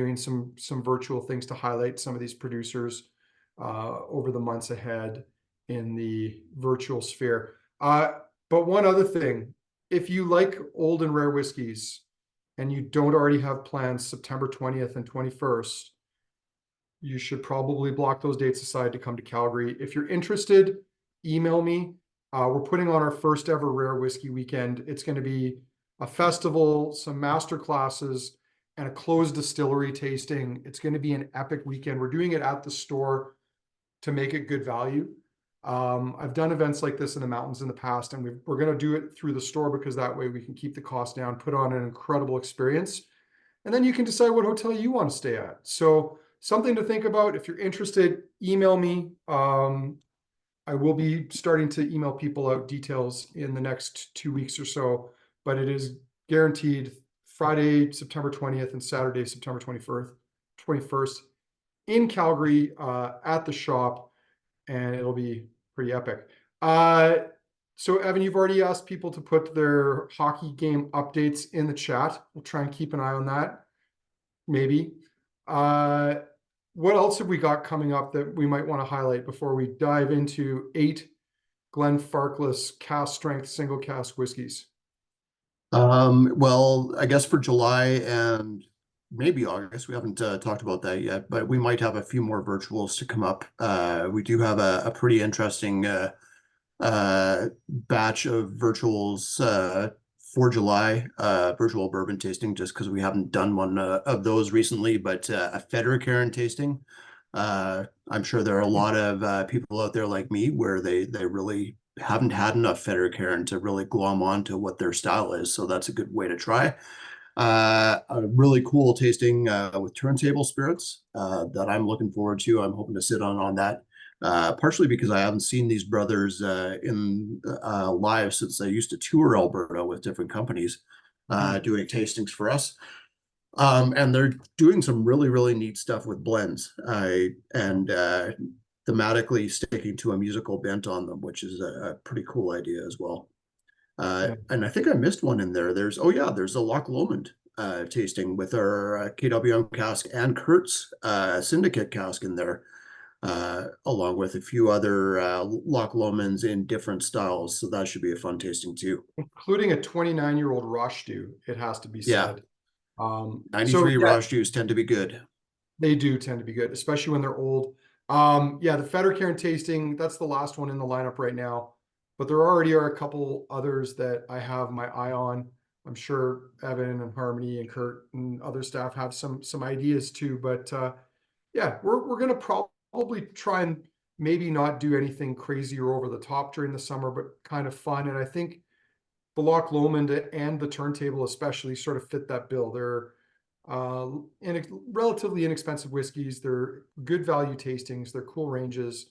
doing some virtual things to highlight some of these producers over the months ahead in the virtual sphere. But one other thing, if you like old and rare whiskeys and you don't already have plans September 20th and 21st, you should probably block those dates aside to come to Calgary. If you're interested, email me. We're putting on our first ever rare whiskey weekend. It's going to be a festival, some master classes, and a closed distillery tasting. It's going to be an epic weekend. We're doing it at the store to make it good value. I've done events like this in the mountains in the past, and we're going to do it through the store because that way we can keep the cost down, put on an incredible experience, and then you can decide what hotel you want to stay at. So something to think about. If you're interested, email me. I will be starting to email people out details in the next 2 weeks or so, but it is guaranteed Friday, September 20th and Saturday, September 21st in Calgary at the shop, and it'll be pretty epic. So Evan, you've already asked people to put their hockey game updates in the chat. We'll try and keep an eye on that. Maybe. What else have we got coming up that we might want to highlight before we dive into 8 Glenfarclas cask strength single cask whiskeys? Well, I guess for July and maybe August, we haven't talked about that yet, but we might have a few more virtuals to come up. We do have a pretty interesting batch of virtuals for July, virtual bourbon tasting, just because we haven't done one of those recently, but a Federer tasting. I'm sure there are a lot of people out there like me where they really haven't had enough Federer to really glom on to what their style is. So that's a good way to try. A really cool tasting with turntable spirits that I'm looking forward to. I'm hoping to sit on that. Partially because I haven't seen these brothers in live since I used to tour Alberta with different companies doing tastings for us. And they're doing some really neat stuff with blends and thematically sticking to a musical bent on them, which is a pretty cool idea as well. And I think I missed one in there. There's a Loch Lomond tasting with our KWM cask and Curt's syndicate cask in there. Along with a few other Loch Lomonds in different styles. So that should be a fun tasting too. Including a 29-year-old Roche stew, it has to be said. 93 Roche stews tend to be good. They do tend to be good, especially when they're old. Yeah, the Federer tasting, that's the last one in the lineup right now. But there already are a couple others that I have my eye on. I'm sure Evan and Harmony and Curt and other staff have some ideas too. But yeah, we're going to probably try and maybe not do anything crazy or over the top during the summer, but kind of fun. And I think the Loch Lomond and the turntable especially sort of fit that bill. They're relatively inexpensive whiskeys. They're good value tastings. They're cool ranges.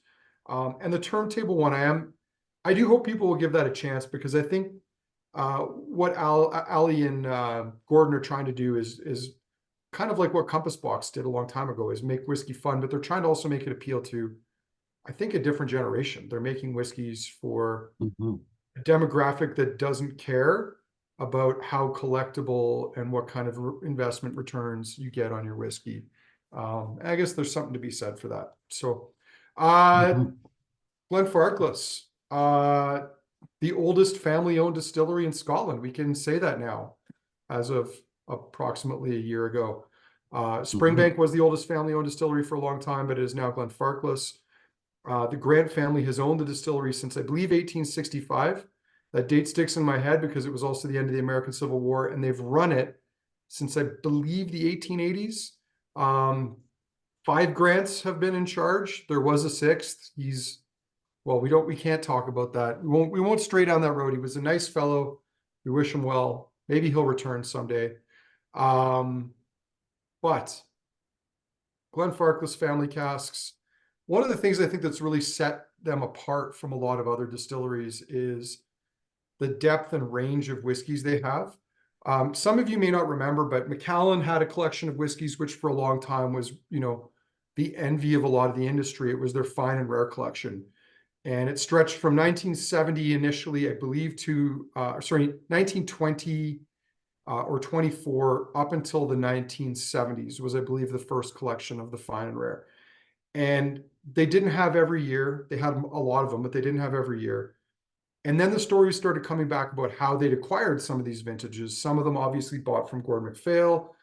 And the turntable one, I do hope people will give that a chance, because I think what Ali and Gordon are trying to do is kind of like what Compass Box did a long time ago, is make whiskey fun, but they're trying to also make it appeal to, I think, a different generation. They're making whiskeys for a demographic that doesn't care about how collectible and what kind of investment returns you get on your whiskey. I guess there's something to be said for that. So, Glenfarclas, the oldest family-owned distillery in Scotland. We can say that now, as of approximately a year ago. Springbank was the oldest family-owned distillery for a long time, but it is now Glenfarclas. The Grant family has owned the distillery since, I believe, 1865. That date sticks in my head because it was also the end of the American Civil War, and they've run it since, I believe, the 1880s. 5 Grants have been in charge. There was a 6th. We can't talk about that. We won't stray down that road. He was a nice fellow. We wish him well. Maybe he'll return someday. But Glenfarclas family casks, one of the things I think that's really set them apart from a lot of other distilleries is the depth and range of whiskeys they have. Some of you may not remember, but Macallan had a collection of whiskeys, which for a long time was, the envy of a lot of the industry. It was their fine and rare collection. And it stretched from 1970 initially, I believe, to 1920 or 24 up until the 1970s was, I believe, the first collection of the fine and rare. And they didn't have every year. They had a lot of them, but they didn't have every year. And then the stories started coming back about how they'd acquired some of these vintages. Some of them obviously bought from Gordon MacPhail.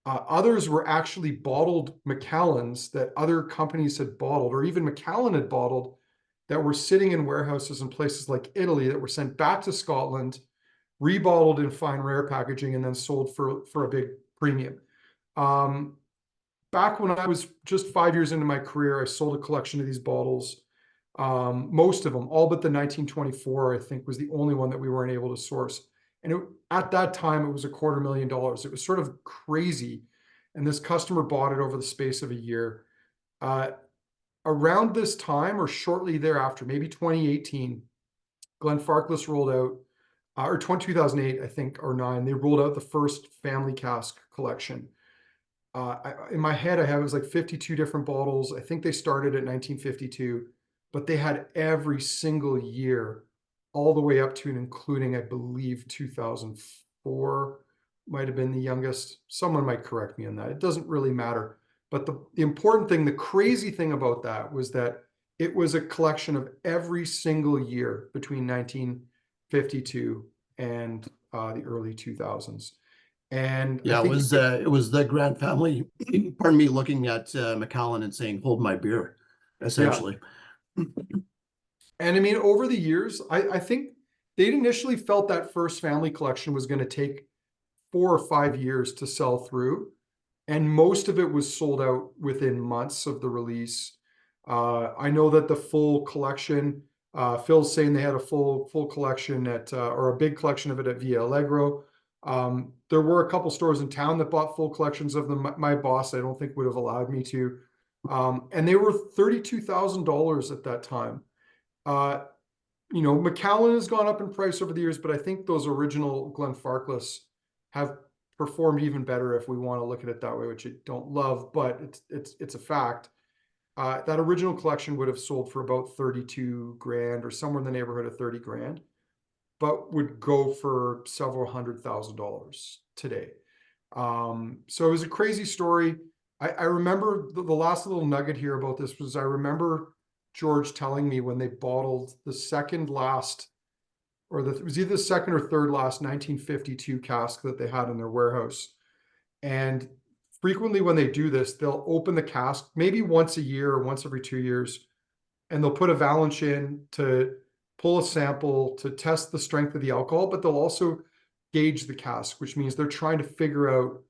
Others were actually bottled Macallans that other companies had bottled, or even Macallan had bottled, that were sitting in warehouses in places like Italy that were sent back to Scotland, rebottled in fine rare packaging, and then sold for a big premium. Back when I was just 5 years into my career, I sold a collection of these bottles. Most of them, all but the 1924, I think, was the only one that we weren't able to source. And at that time, it was $250,000. It was sort of crazy. And this customer bought it over the space of a year. Around this time, or shortly thereafter, maybe 2018, Glenfarclas rolled out, or 2008, I think, or 9, they rolled out the first family cask collection. In my head, I have it was like 52 different bottles. I think they started at 1952, but they had every single year, all the way up to and including, I believe, 2004 might have been the youngest. Someone might correct me on that. It doesn't really matter. But the important thing, the crazy thing about that was that it was a collection of every single year between 1952 and the early 2000s. And I Yeah, think it was the Grant family, pardon me, looking at Macallan and saying, "Hold my beer," yeah. essentially. And I mean, over the years, I think they'd initially felt that first family collection was going to take 4 or 5 years to sell through. And most of it was sold out within months of the release. I know that the full collection, Phil's saying they had a full collection at, or a big collection of it at Via Allegro. There were a couple stores in town that bought full collections of them. My boss, I don't think, would have allowed me to. And they were $32,000 at that time. Macallan has gone up in price over the years, but I think those original Glenfarclas have performed even better if we want to look at it that way, which I don't love, but it's a fact. That original collection would have sold for about 32 grand or somewhere in the neighborhood of 30 grand, but would go for several $100,000 today. So it was a crazy story. I remember the last little nugget here about this was I remember George telling me when they bottled the second last, or it was either the second or third last 1952 cask that they had in their warehouse. And frequently when they do this, they'll open the cask maybe once a year or once every 2 years, and they'll put a valence in to pull a sample to test the strength of the alcohol, but they'll also gauge the cask, which means they're trying to figure out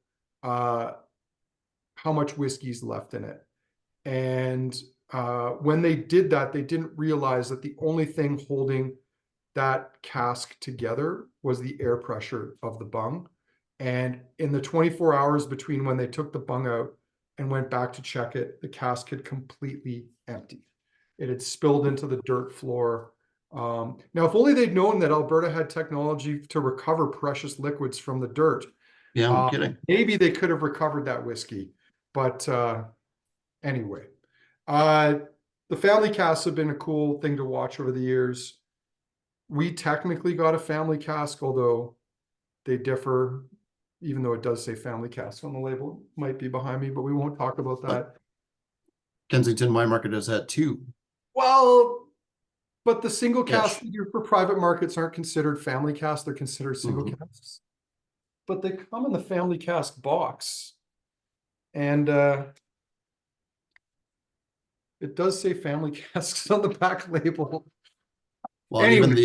how much whiskey's left in it. And when they did that, they didn't realize that the only thing holding that cask together was the air pressure of the bung. And in the 24 hours between when they took the bung out and went back to check it, the cask had completely emptied. It had spilled into the dirt floor. Now, if only they'd known that Alberta had technology to recover precious liquids from the dirt, Yeah, I'm kidding. maybe they could have recovered that whiskey. But anyway, the family casks have been a cool thing to watch over the years. We technically got a family cask, although they differ, even though it does say family cask on the label. It might be behind me, but we won't talk about that. Kensington Wine Market has had two. Well, but the single casks Ish. for private markets aren't considered family casks. They're considered single casks. But they come in the family cask box. And it does say family casks on the back label. Well, Anyway. even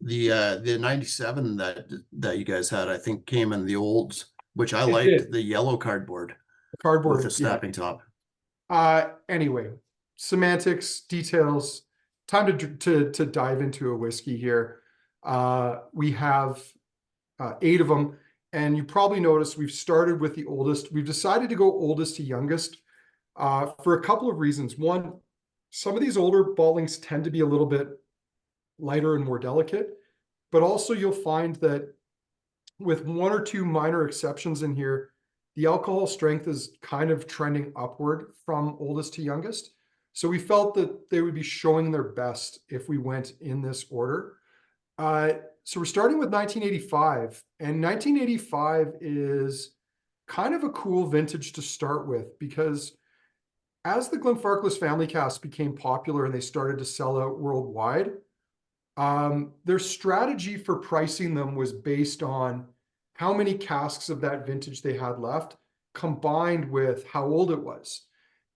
the 97 that you guys had, I think, came in the old, which I liked, did. the yellow cardboard Cardboard with the snapping top. Anyway, semantics, details. Time to dive into a whiskey here. We have 8 of them, and you probably noticed we've started with the oldest. We've decided to go oldest to youngest for a couple of reasons. One, some of these older bottlings tend to be a little bit lighter and more delicate, but also you'll find that with 1 or 2 minor exceptions in here, the alcohol strength is kind of trending upward from oldest to youngest. So we felt that they would be showing their best if we went in this order. So we're starting with 1985, and 1985 is kind of a cool vintage to start with because as the Glenfarclas family casks became popular and they started to sell out worldwide, their strategy for pricing them was based on how many casks of that vintage they had left, combined with how old it was.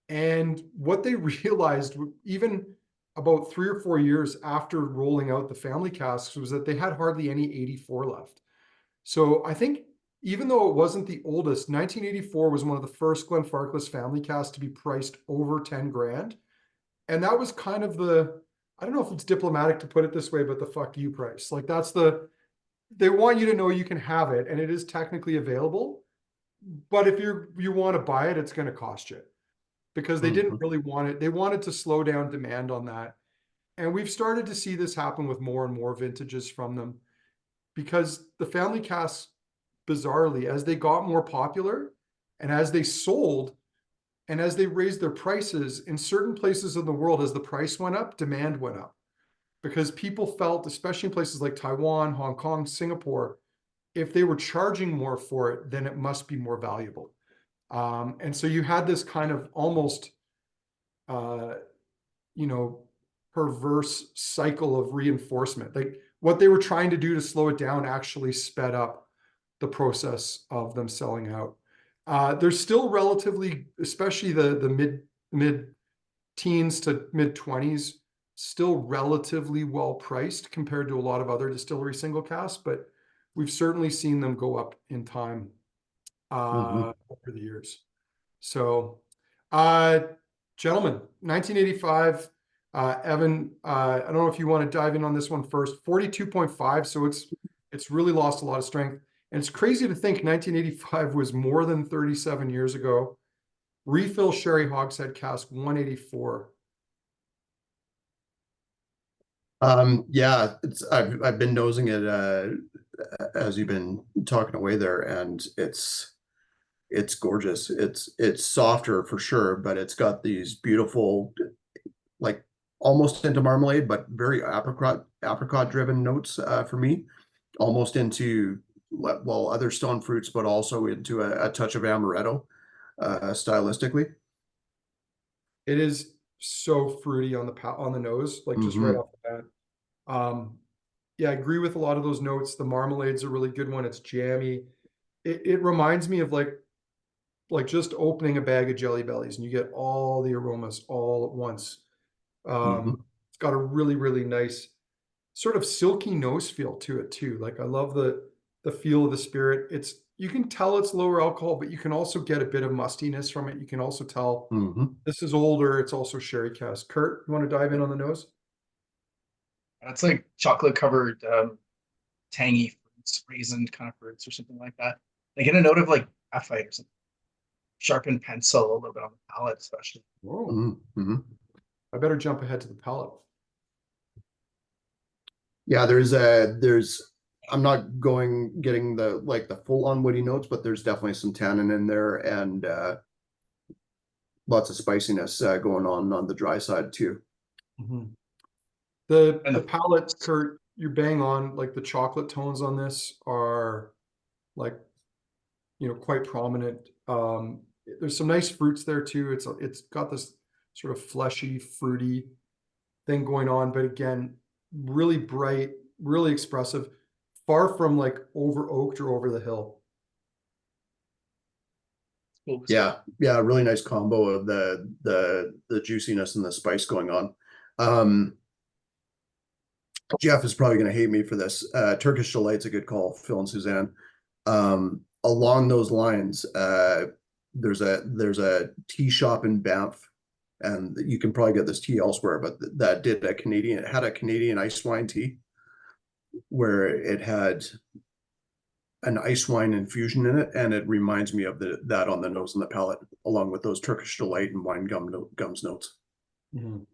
And what they realized, even about 3 or 4 years after rolling out the family casks, was that they had hardly any 84 left. So I think even though it wasn't the oldest, 1984 was one of the first Glenfarclas family casks to be priced over 10 grand. And that was kind of the, I don't know if it's diplomatic to put it this way, but the fuck you price. Like that's they want you to know you can have it and it is technically available. But if you want to buy it, it's going to cost you because they didn't Mhm. really want it. They wanted to slow down demand on that. And we've started to see this happen with more and more vintages from them because the family casks, bizarrely, as they got more popular and as they sold and as they raised their prices in certain places in the world, as the price went up, demand went up because people felt, especially in places like Taiwan, Hong Kong, Singapore, if they were charging more for it, then it must be more valuable. And so you had this kind of almost, uh, you know, perverse cycle of reinforcement. Like what they were trying to do to slow it down actually sped up the process of them selling out. They're still relatively, especially the mid teens to mid 20s, still relatively well priced compared to a lot of other distillery single casks, but we've certainly seen them go up in time Mhm. over the years. So, uh, gentlemen, 1985, Evan, I don't know if you want to dive in on this one first. 42.5, so it's really lost a lot of strength. And it's crazy to think 1985 was more than 37 years ago. Refill sherry hogshead cask 184. Yeah, I've been nosing it as you've been talking away there, and it's gorgeous. It's softer for sure, but it's got these beautiful, like almost into marmalade, but very apricot driven notes for me, almost into well other stone fruits, but also into a touch of amaretto stylistically. It is so fruity on the nose, like just right Hmm. off the bat. Yeah, I agree with a lot of those notes. The marmalade's a really good one. It's jammy. It reminds me of like just opening a bag of Jelly Bellies and you get all the aromas all at once. Hmm. It's got a really, really nice sort of silky nose feel to it too. Like I love the feel of the spirit. It's you can tell it's lower alcohol, but you can also get a bit of mustiness from it. You can also tell Hmm. this is older. It's also sherry cask. Curt, you want to dive in on the nose? It's like chocolate covered, tangy fruits, raisin kind of fruits or something like that. They get a note of like graphite or something, sharpened pencil a little bit on the palate, especially. Whoa, Hmm. I better jump ahead to the palate. Yeah, there's I'm not getting the full on woody notes, but there's definitely some tannin in there and lots of spiciness going on the dry side too. Mhm. The And palate, Curt, you're bang on. Like the chocolate tones on this are like quite prominent. There's some nice fruits there too. It's got this sort of fleshy, fruity thing going on, but again, really bright, really expressive, far from like over oaked or over the hill. cool. Yeah, really nice combo of the juiciness and the spice going on. Um, Jeff is probably going to hate me for this. Turkish Delight's a good call, Phil and Suzanne. Along those lines, there's a tea shop in Banff, and you can probably get this tea elsewhere, but that did it had a Canadian ice wine tea where it had an ice wine infusion in it, and it reminds me of that on the nose and the palate, along with those Turkish Delight and gums notes. Mhm.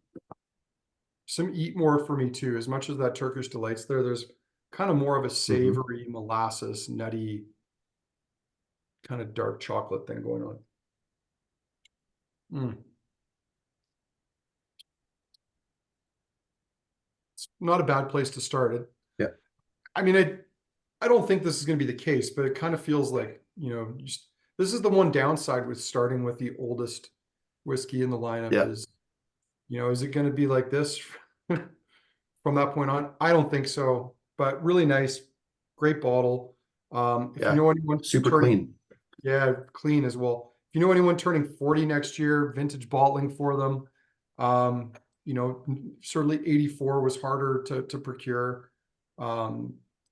Some eat more for me too. As much as that Turkish delights there, there's kind of more of a Hmm. savory, molasses, nutty, kind of dark chocolate thing going on. Mm. It's not a bad place to start it. Yeah. I mean, I don't think this is going to be the case, but it kind of feels like, this is the one downside with starting with the oldest whiskey in the lineup Yeah. is, is it going to be like this from that point on? I don't think so, but really nice, great bottle. If you Yeah. know anyone Super turning, clean. yeah, clean as well. If you know anyone turning 40 next year, vintage bottling for them. Um, certainly 84 was harder to procure.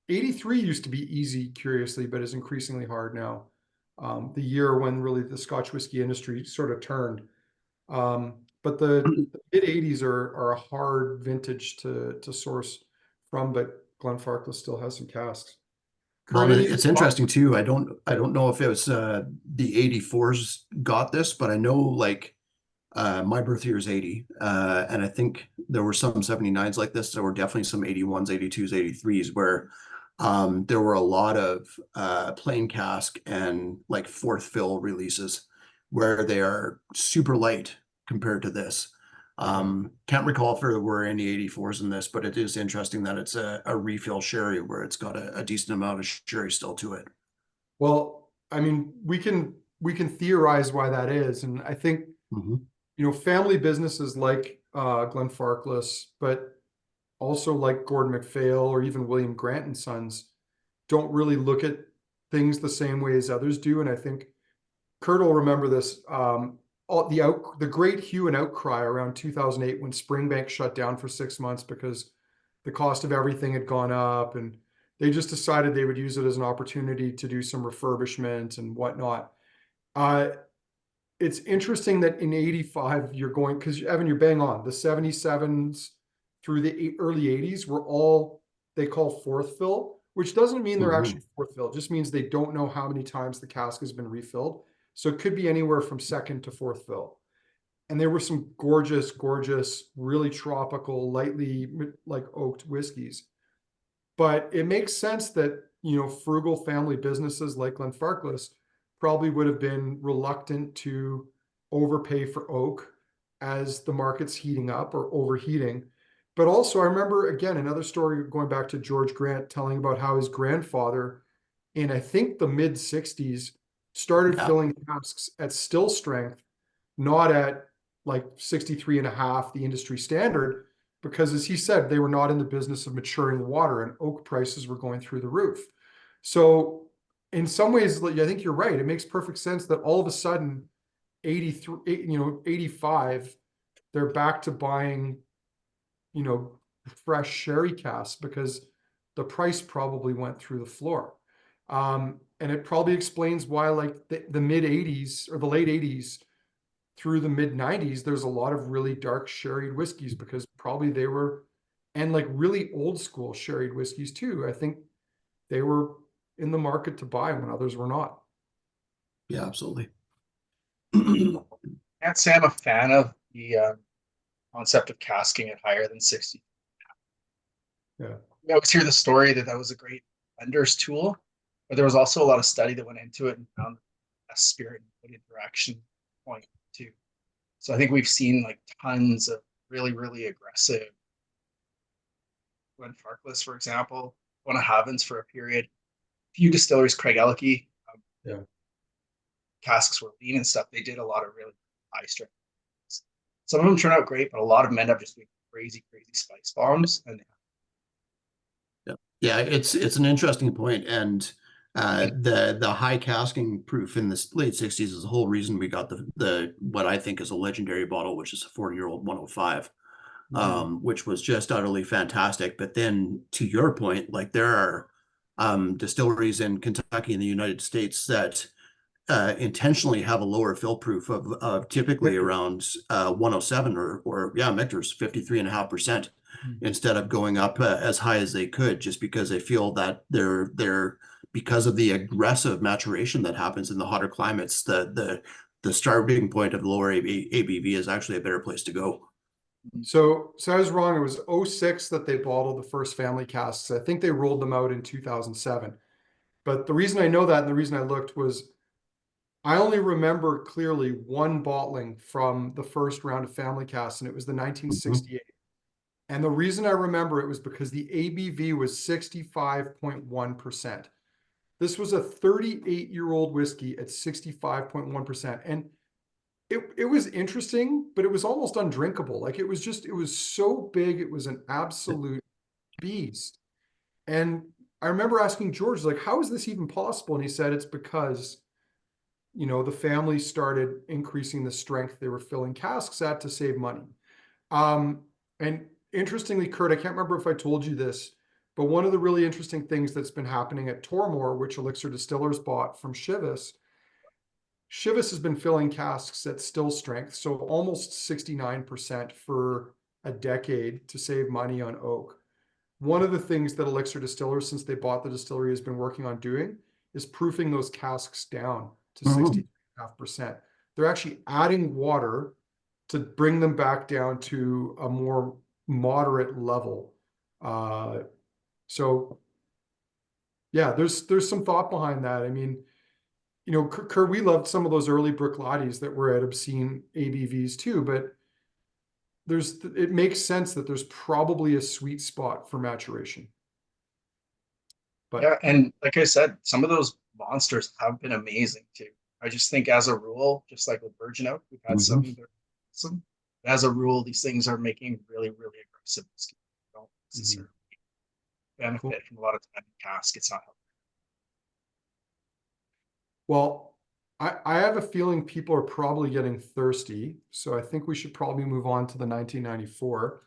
83 used to be easy, curiously, but is increasingly hard now. The year when really the Scotch whiskey industry sort of turned. But the mid 80s are a hard vintage to source from, but Glenfarclas still has some casks. Well, Curt, any it's interesting too. I don't know if it was the 84s got this, but I know like my birth year is 80. And I think there were some 79s like this. There were definitely some 81s, 82s, 83s where there were a lot of plain cask and like fourth fill releases where they are super light compared to this. Can't recall if there were any 84s in this, but it is interesting that it's a refill sherry where it's got a decent amount of sherry still to it. Well, I mean, we can theorize why that is, and I think Mhm. family businesses like Glenfarclas, but also like Gordon MacPhail or even William Grant and Sons, don't really look at things the same way as others do. And I think Curt will remember this. The great hue and outcry around 2008 when Springbank shut down for 6 months because the cost of everything had gone up, and they just decided they would use it as an opportunity to do some refurbishment and whatnot. Uh, it's interesting that in 85 you're going, because Evan, you're bang on. The 77s through the early 80s were all they call fourth fill, which doesn't mean they're Mhm. actually fourth fill. It just means they don't know how many times the cask has been refilled. So it could be anywhere from second to fourth fill. And there were some gorgeous, gorgeous, really tropical, lightly like oaked whiskeys. But it makes sense that, frugal family businesses like Glenfarclas probably would have been reluctant to overpay for oak as the market's heating up or overheating. But also, I remember again another story going back to George Grant telling about how his grandfather, in I think the mid 60s, started Yeah. filling casks at still strength, not at like 63 and a half, the industry standard, because as he said, they were not in the business of maturing water and oak prices were going through the roof. So in some ways, I think you're right. It makes perfect sense that all of a sudden 83, 85, they're back to buying, you know, fresh sherry casks because the price probably went through the floor. And it probably explains why like the mid 80s or the late 80s through the mid 90s, there's a lot of really dark sherried whiskeys because probably they were, and like really old school sherried whiskeys too. I think they were in the market to buy when others were not. Yeah, absolutely. Can't say I'm a fan of the concept of casking it higher than 60. Yeah. I always hear the story that that was a great vendor's tool, but there was also a lot of study that went into it and found a spirit and interaction point too. So I think we've seen like tons of really, really aggressive Glenfarclas, for example, one of Havens for a period. Few distilleries, Craig Ellicky, Yeah. casks were lean and stuff. They did a lot of really high strength. Some of them turn out great, but a lot of them end up just being crazy, crazy spice bombs. And Yeah, it's an interesting point, and the high casking proof in the late 60s is the whole reason we got the what I think is a legendary bottle, which is a 40-year-old 105, which was just utterly fantastic. But then to your point, like there are distilleries in Kentucky in the United States that intentionally have a lower fill proof of typically Victor. around 107 or yeah, Michter's 53.5%, Mhm. instead of going up as high as they could, just because they feel that they're because of the aggressive maturation that happens in the hotter climates, the starting point of lower ABV is actually a better place to go. So I was wrong. It was '06 that they bottled the first family casks. I think they rolled them out in 2007. But the reason I know that and the reason I looked was I only remember clearly one bottling from the first round of family casks, and it was the Mhm. 1968. And the reason I remember it was because the ABV was 65.1%. This was a 38-year-old whiskey at 65.1%. And it was interesting, but it was almost undrinkable. Like it was so big, it was an absolute beast. And I remember asking George, like, how is this even possible? And he said it's because, the family started increasing the strength they were filling casks at to save money. And interestingly, Curt, I can't remember if I told you this, but one of the really interesting things that's been happening at Tormore, which Elixir Distillers bought from Chivas has been filling casks at still strength, so almost 69% for a decade to save money on oak. One of the things that Elixir Distillers, since they bought the distillery, has been working on doing is proofing those casks down to 60.5%. They're actually adding water to bring them back down to a more moderate level. So yeah, there's some thought behind that. I mean, Kurt, we loved some of those early Bruichlades that were at obscene ABVs too, but it makes sense that there's probably a sweet spot for maturation. But Yeah, and like I said, some of those monsters have been amazing too. I just think as a rule, just like with Virgin Oak, we've had some that are awesome. As a rule, these things are making really, really aggressive whiskey. They don't necessarily benefit from a lot of time in cask. It's not helping. Well, I have a feeling people are probably getting thirsty, so I think we should probably move on to the 1994.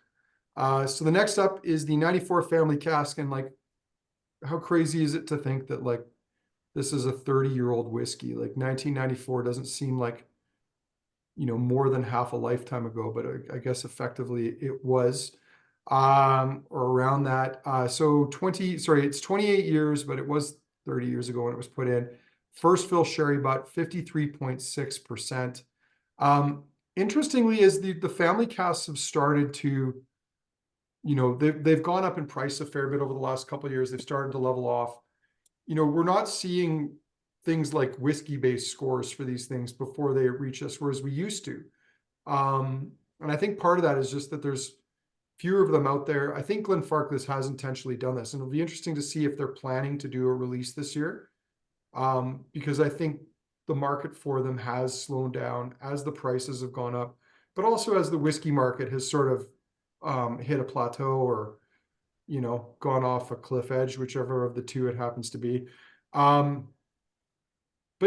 So the next up is the 94 family cask, and like, how crazy is it to think that like this is a 30-year-old whiskey? Like 1994 doesn't seem like more than half a lifetime ago, but I guess effectively it was, or around that. So it's 28 years, but it was 30 years ago when it was put in. First fill sherry butt, 53.6%. Interestingly, as the family casks have started to, they've gone up in price a fair bit over the last couple of years. They've started to level off. We're not seeing things like whiskey-based scores for these things before they reach us, whereas we used to. And I think part of that is just that there's fewer of them out there. I think Glenfarclas has intentionally done this, and it'll be interesting to see if they're planning to do a release this year. Because I think the market for them has slowed down as the prices have gone up, but also as the whiskey market has sort of hit a plateau or gone off a cliff edge, whichever of the two it happens to be. But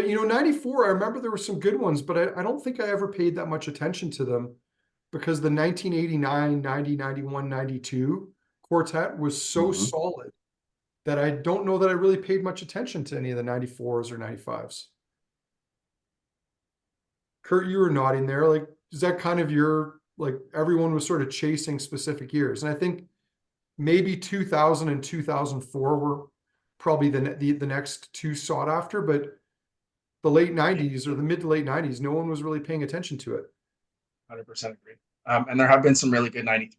94, I remember there were some good ones, but I don't think I ever paid that much attention to them because the 1989, 90, 91, 92 quartet was so solid that I don't know that I really paid much attention to any of the 94s or 95s. Curt, you were nodding there. Like, is that kind of like everyone was sort of chasing specific years? And I think maybe 2000 and 2004 were probably the next two sought after, but the late 90s or the mid to late 90s, no one was really paying attention to it. 100% agree. And there have been some really good 93s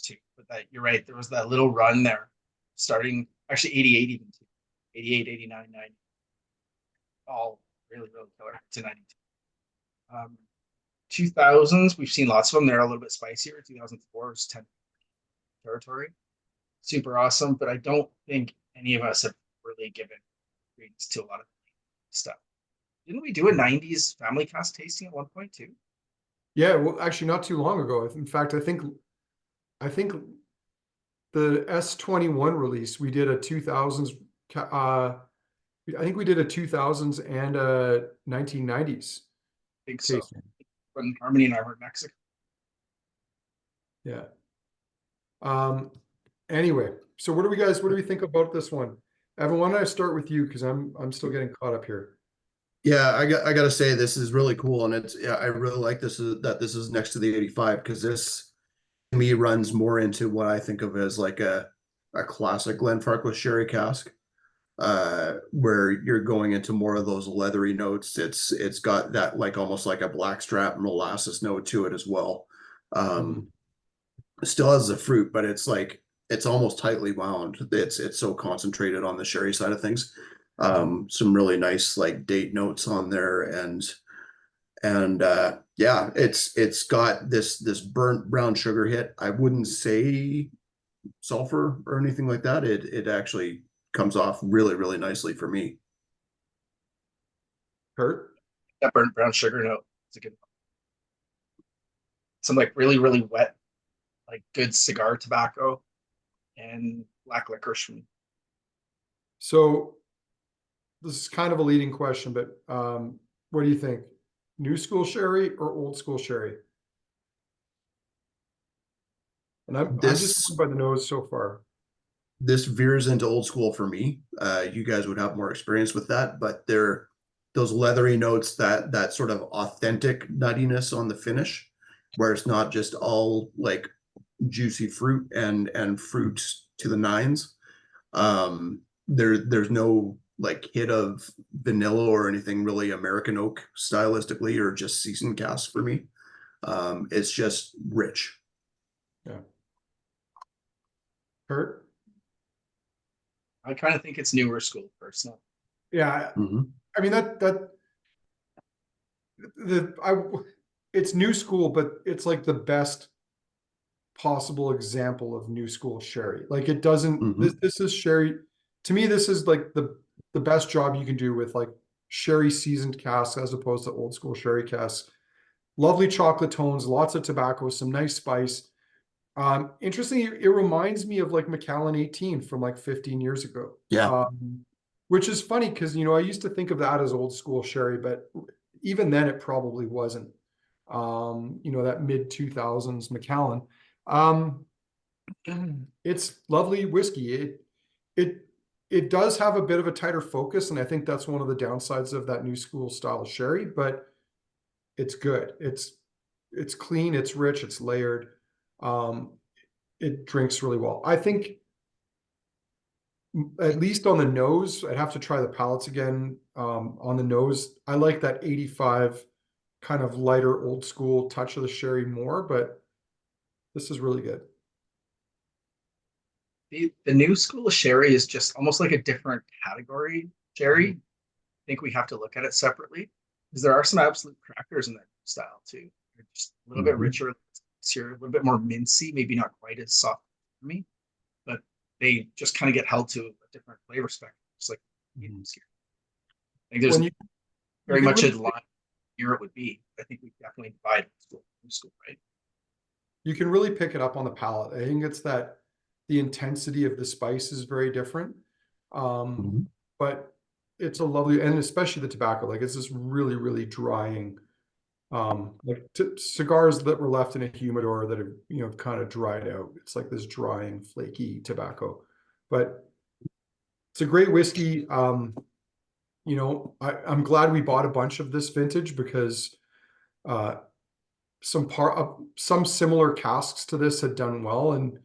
too, but you're right. There was that little run there starting actually 88 even too. 88, 89, 90. All really, really killer to 92. 2000s, we've seen lots of them. They're a little bit spicier. 2004 is 10 territory. Super awesome, but I don't think any of us have really given credence to a lot of stuff. Didn't we do a 90s family cask tasting at one point too? Yeah, well, actually not too long ago. In fact, I think the S21 release, we did a 2000s, I think we did a 2000s and a 1990s. I think so. When Harmony and I were in Mexico. Yeah. Anyway, so what do we think about this one? Evan, why don't I start with you because I'm still getting caught up here. Yeah, I gotta say this is really cool, and I really like this is next to the 85 because this to me runs more into what I think of as like a classic Glenfarclas sherry cask, where you're going into more of those leathery notes. It's got that like almost like a blackstrap molasses note to it as well. It still has the fruit, but it's like it's almost tightly wound. It's so concentrated on the sherry side of things. Some really nice like date notes on there, and And yeah, it's got this burnt brown sugar hit. I wouldn't say sulfur or anything like that. It actually comes off really, really nicely for me. Kurt? That burnt brown sugar note. It's a good one. Some like really, really wet, like good cigar tobacco and black licorice from So this is kind of a leading question, but what do you think? New school sherry or old school sherry? And I'm just This going by the nose so far. this veers into old school for me. You guys would have more experience with that, but they're those leathery notes, that sort of authentic nuttiness on the finish, where it's not just all like juicy fruit and fruit to the nines. There's no like hit of vanilla or anything really American oak stylistically, or just seasoned cask for me. It's just rich. Yeah. Kurt? I kind of think it's newer school personally. Yeah. Mhm. I mean it's new school, but it's like the best possible example of new school sherry. Like it doesn't Mhm. this is sherry. To me, this is like the best job you can do with like sherry seasoned casks as opposed to old school sherry casks. Lovely chocolate tones, lots of tobacco, some nice spice. Interestingly, it reminds me of like Macallan 18 from like 15 years ago. Yeah. Which is funny because I used to think of that as old school sherry, but even then it probably wasn't. That mid 2000s Macallan. Um, it's lovely whiskey. It does have a bit of a tighter focus, and I think that's one of the downsides of that new school style sherry, but it's good. It's clean, it's rich, it's layered. Um, it drinks really well. I think at least on the nose, I'd have to try the palates again. On the nose, I like that 85 kind of lighter old school touch of the sherry more, but this is really good. The new school sherry is just almost like a different category sherry. I think we have to look at it separately because there are some absolute crackers in that style too. They're just a little bit Mhm. richer, a little bit more mincy, maybe not quite as soft for me, but they just kind of get held to a different flavor spectrum. Just like here. I think there's When you very can much really a line here it would be. I think we definitely divide new school, right? you can really pick it up on the palate. I think it's that the intensity of the spice is very different. Mhm. But it's a lovely, and especially the tobacco, like it's this really, really drying, like cigars that were left in a humidor that have, kind of dried out. It's like this drying, flaky tobacco, but it's a great whiskey. I'm glad we bought a bunch of this vintage because, uh, some similar casks to this had done well, and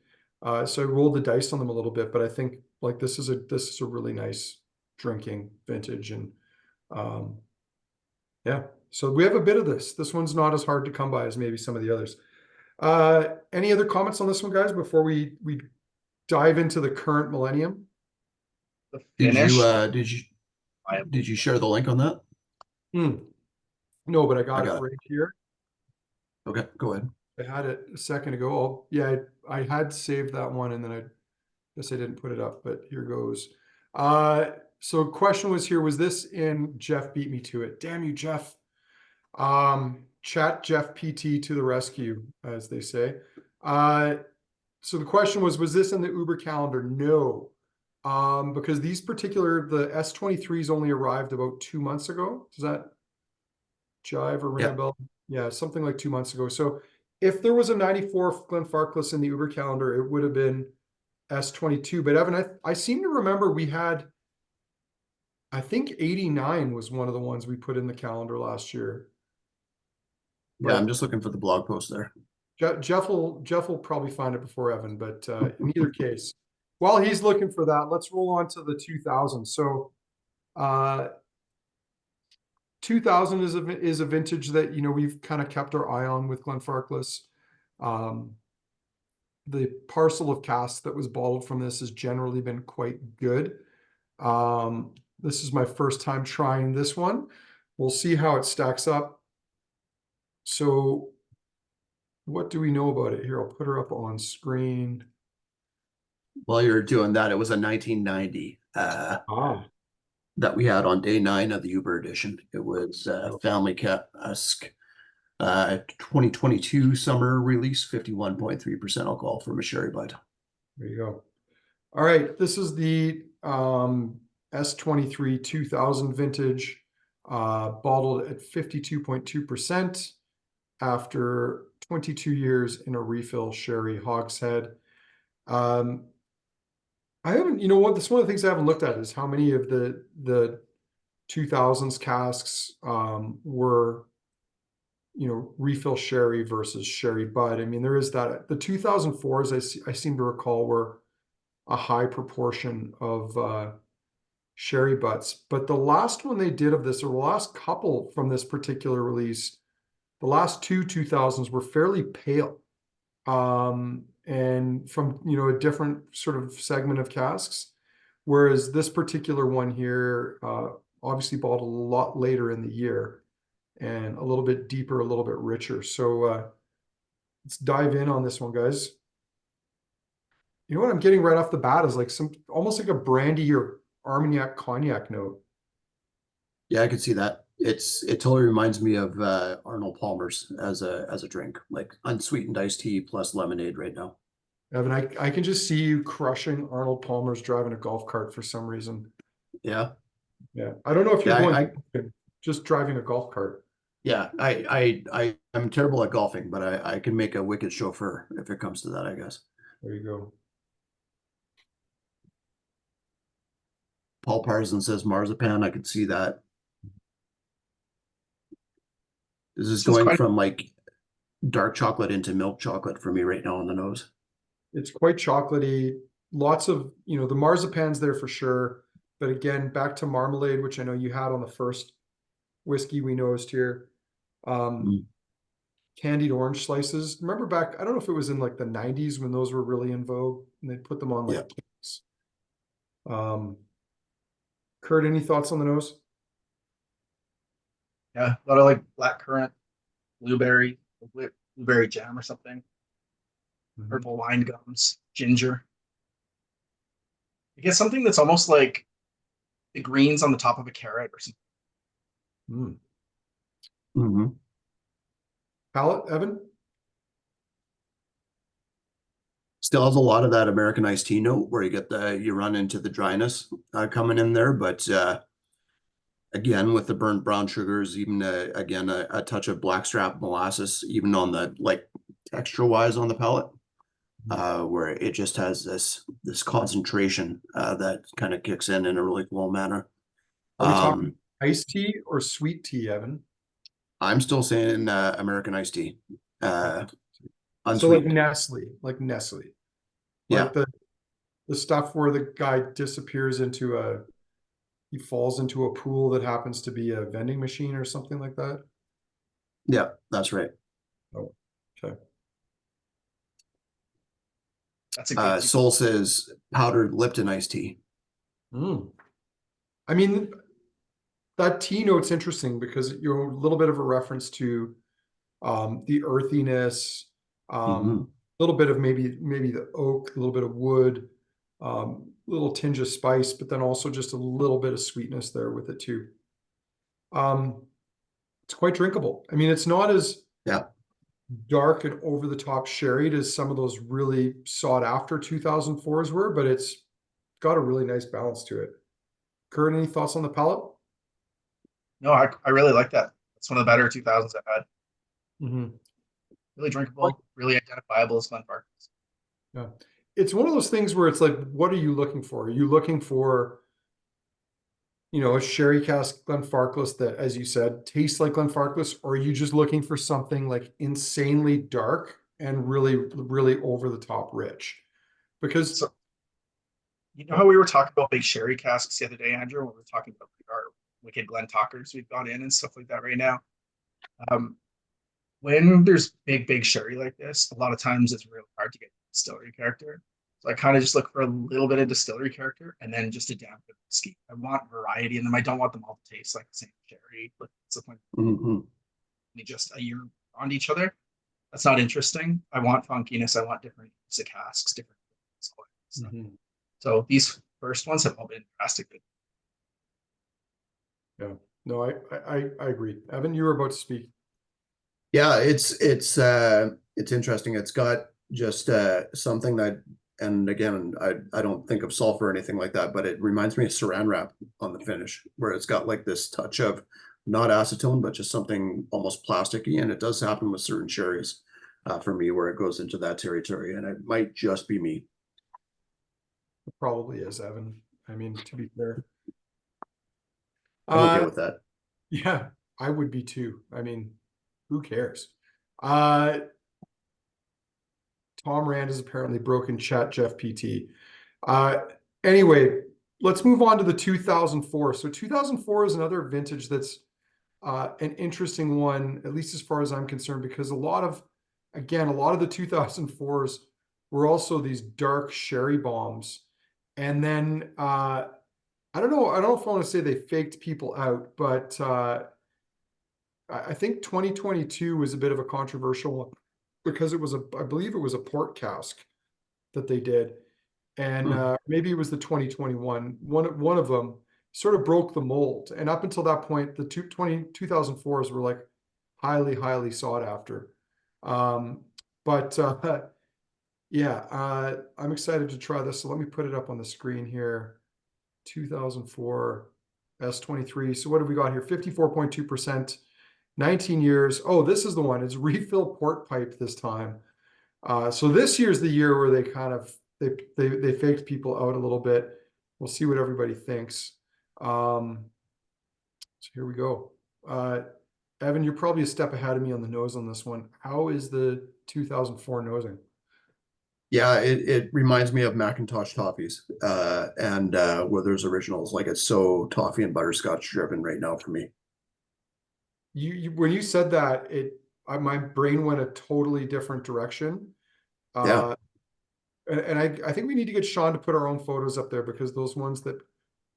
so I rolled the dice on them a little bit. But I think like this is a really nice drinking vintage, and um, yeah. So we have a bit of this. This one's not as hard to come by as maybe some of the others. Any other comments on this one, guys, before we dive into the current millennium? The Did you finish, did you share the link on that? No, but I I got it got it. right here. Okay, go ahead. I had it a second ago. Oh, yeah, I had saved that one, and then I guess I didn't put it up, but here goes. So question was here, was this in Jeff beat me to it? Damn you, Jeff. Chat Jeff PT to the rescue, as they say. So the question was this in the Uber calendar? No. Because the S23s only arrived about 2 months ago. Does that jive or ring a Yeah. bell? Yeah, something like 2 months ago. So if there was a 94 Glenfarclas in the Uber calendar, it would have been S22. But Evan, I seem to remember we had, I think 89 was one of the ones we put in the calendar last year. Yeah, I'm But just looking for the blog post there. Jeff will probably find it before Evan. But in either case, while he's looking for that, let's roll on to the 2000s. So 2000 is a vintage that we've kind of kept our eye on with Glenfarclas. The parcel of cask that was bottled from this has generally been quite good. This is my first time trying this one. We'll see how it stacks up So what do we know about it here? I'll put her up on screen. While you're doing that, it was a 1990 that we had on day 9 of the Uber edition. It was Family Cask 2022 summer release, 51.3% alcohol from a sherry bud. There you go. All right, this is the S23 2000 vintage, bottled at 52.2% after 22 years in a refill sherry hogshead. I haven't, you know what, that's one of the things I haven't looked at is how many of the 2000s casks were, you know, refill sherry versus sherry bud. I mean, there is that. The 2004s I seem to recall were a high proportion of sherry butts, but the last one they did of this, or the last couple from this particular release, the last two 2000s were fairly pale, and from, you know, a different sort of segment of casks, whereas this particular one here, obviously bottled a lot later in the year and a little bit deeper, a little bit richer. So let's dive in on this one, guys. You know what I'm getting right off the bat is like some almost like a brandy or Armagnac cognac note. Yeah, I could see that. It totally reminds me of Arnold Palmer's as a drink, like unsweetened iced tea plus lemonade right now. Evan, I can just see you crushing Arnold Palmer's driving a golf cart for some reason. Yeah. Yeah, I don't know if you're Yeah, going just driving a golf cart. Yeah, I'm terrible at golfing, but I can make a wicked chauffeur if it comes to that, I guess. There you go. Paul Parson says marzipan. I could see that. This is going from like dark chocolate into milk chocolate for me right now on the nose. It's quite chocolatey. Lots of, you know, the marzipan's there for sure. But again, back to marmalade, which I know you had on the first whiskey we noticed here. Candied orange slices. Remember back, I don't know if it was in like the 90s when those were really in vogue and they put them on like cakes. Curt, any thoughts on the nose? Yeah, a lot of like blackcurrant, blueberry jam or something. Purple wine gums, ginger. I guess something that's almost like the greens on the top of a carrot or something. Palate, Evan? Still has a lot of that American iced tea note where you run into the dryness coming in there, but again with the burnt brown sugars, even again a touch of blackstrap molasses, even on the like texture wise on the palate, where it just has this concentration that kind of kicks in a really cool manner. Are we talking iced tea or sweet tea, Evan? I'm still saying American iced tea. So Unsweetened. like Nestle. Yeah. Like the stuff where the guy disappears into he falls into a pool that happens to be a vending machine or something like that. Yeah, that's right. Oh, okay. That's a good Soul says powdered Lipton iced tea. I mean, that tea note's interesting because you're a little bit of a reference to the earthiness, little bit of maybe the oak, a little bit of wood, little tinge of spice, but then also just a little bit of sweetness there with it too. It's quite drinkable. I mean, it's not as dark and over the top sherried as some of those really sought after 2004s were, but it's got a really nice balance to it. Curt, any thoughts on the palate? No, I really like that. It's one of the better 2000s I've had. Really drinkable, really identifiable as Glenfarclas. Yeah. It's one of those things where it's like, what are you looking for? Are you looking for, you know, a sherry cask Glenfarclas that, as you said, tastes like Glenfarclas, or are you just looking for something like insanely dark and really, really over the top rich? Because you know how we were talking about big sherry casks the other day, Andrew, when we were talking about our wicked Glen talkers we've got in and stuff like that right now. When there's big sherry like this, a lot of times it's really hard to get distillery character. So I kind of just look for a little bit of distillery character and then just a damn good whiskey. I want variety in them. I don't want them all to taste like the same sherry. But it's the point. You just a year on each other. That's not interesting. I want funkiness. I want different casks, different stuff. Mhm. So these first ones have all been drastically. Yeah, no, I agree. Evan, you were about to speak. Yeah, it's interesting. It's got just something that, and again, I don't think of sulfur or anything like that, but it reminds me of saran wrap on the finish, where it's got like this touch of not acetone, but just something almost plasticky. And it does happen with certain sherries for me, where it goes into that territory, and it might just be me. It probably is, Evan. I mean, to be fair. I'm okay with that. Yeah, I would be too. I mean, who cares? Tom Rand has apparently broken chat Jeff PT. Anyway, let's move on to the 2004. So 2004 is another vintage that's an interesting one, at least as far as I'm concerned, because a lot of the 2004s were also these dark sherry bombs. And then I don't know if I want to say they faked people out, but I think 2022 was a bit of a controversial one because I believe it was a port cask that they did. And maybe it was the 2021, one of them sort of broke the mold. And up until that point, the 2004s were like highly, highly sought after. But yeah, I'm excited to try this. So let me put it up on the screen here. 2004 S23. So what have we got here? 54.2%, 19 years. Oh, this is the one. It's refill port pipe this time. So this year's the year where they kind of they faked people out a little bit. We'll see what everybody thinks. So here we go. Evan, you're probably a step ahead of me on the nose on this one. How is the 2004 nosing? Yeah, it reminds me of Macintosh toffees and Werther's Originals. Like, it's so toffee and butterscotch driven right now for me. You when you said that, my brain went a totally different direction. Yeah. And I think we need to get Sean to put our own photos up there, because those ones that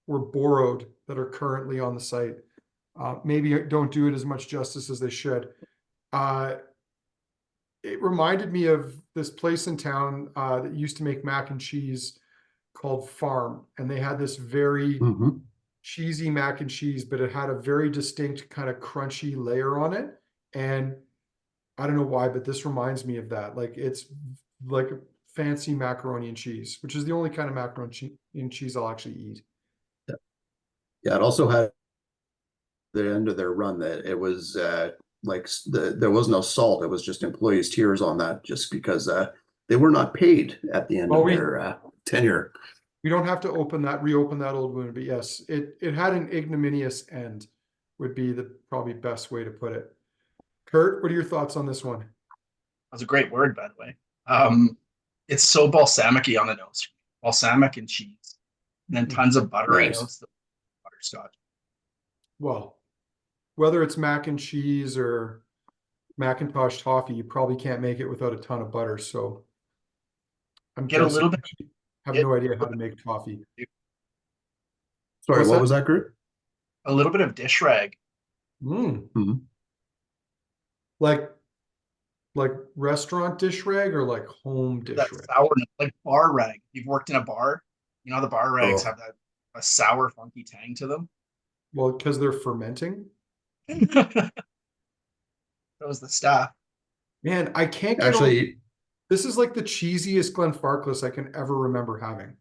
were borrowed that are currently on the site maybe don't do it as much justice as they should. It reminded me of this place in town that used to make mac and cheese called Farm, and they had this very Mhm. cheesy mac and cheese, but it had a very distinct kind of crunchy layer on it. And I don't know why, but this reminds me of that. Like, it's like fancy macaroni and cheese, which is the only kind of macaroni and cheese I'll actually eat. Yeah, it also had the end of their run that it was like there was no salt. It was just employees' tears on that, just because they were not paid at the end of their tenure. We don't have to reopen that old wound, but yes, it had an ignominious end, would be the probably best way to put it. Curt, what are your thoughts on this one? That's a great word, by the way. It's so balsamic-y on the nose. Balsamic and cheese. And then tons of buttery Nice. notes, the butterscotch. Well, whether it's mac and cheese or Macintosh toffee, you probably can't make it without a ton of butter. So I'm Get a guessing little bit. you have no idea how to make toffee. Sorry, What's what that? was that, Curt? A little bit of dish rag. Mm. Like restaurant dish rag or like home dish That rag? sour, like bar rag. You've worked in a bar, you know, the bar rags have that a sour, funky tang to them. Well, because they're fermenting. That was the staff. Man, I can't get over. Actually, This is like the cheesiest Glenfarclas I can ever remember having.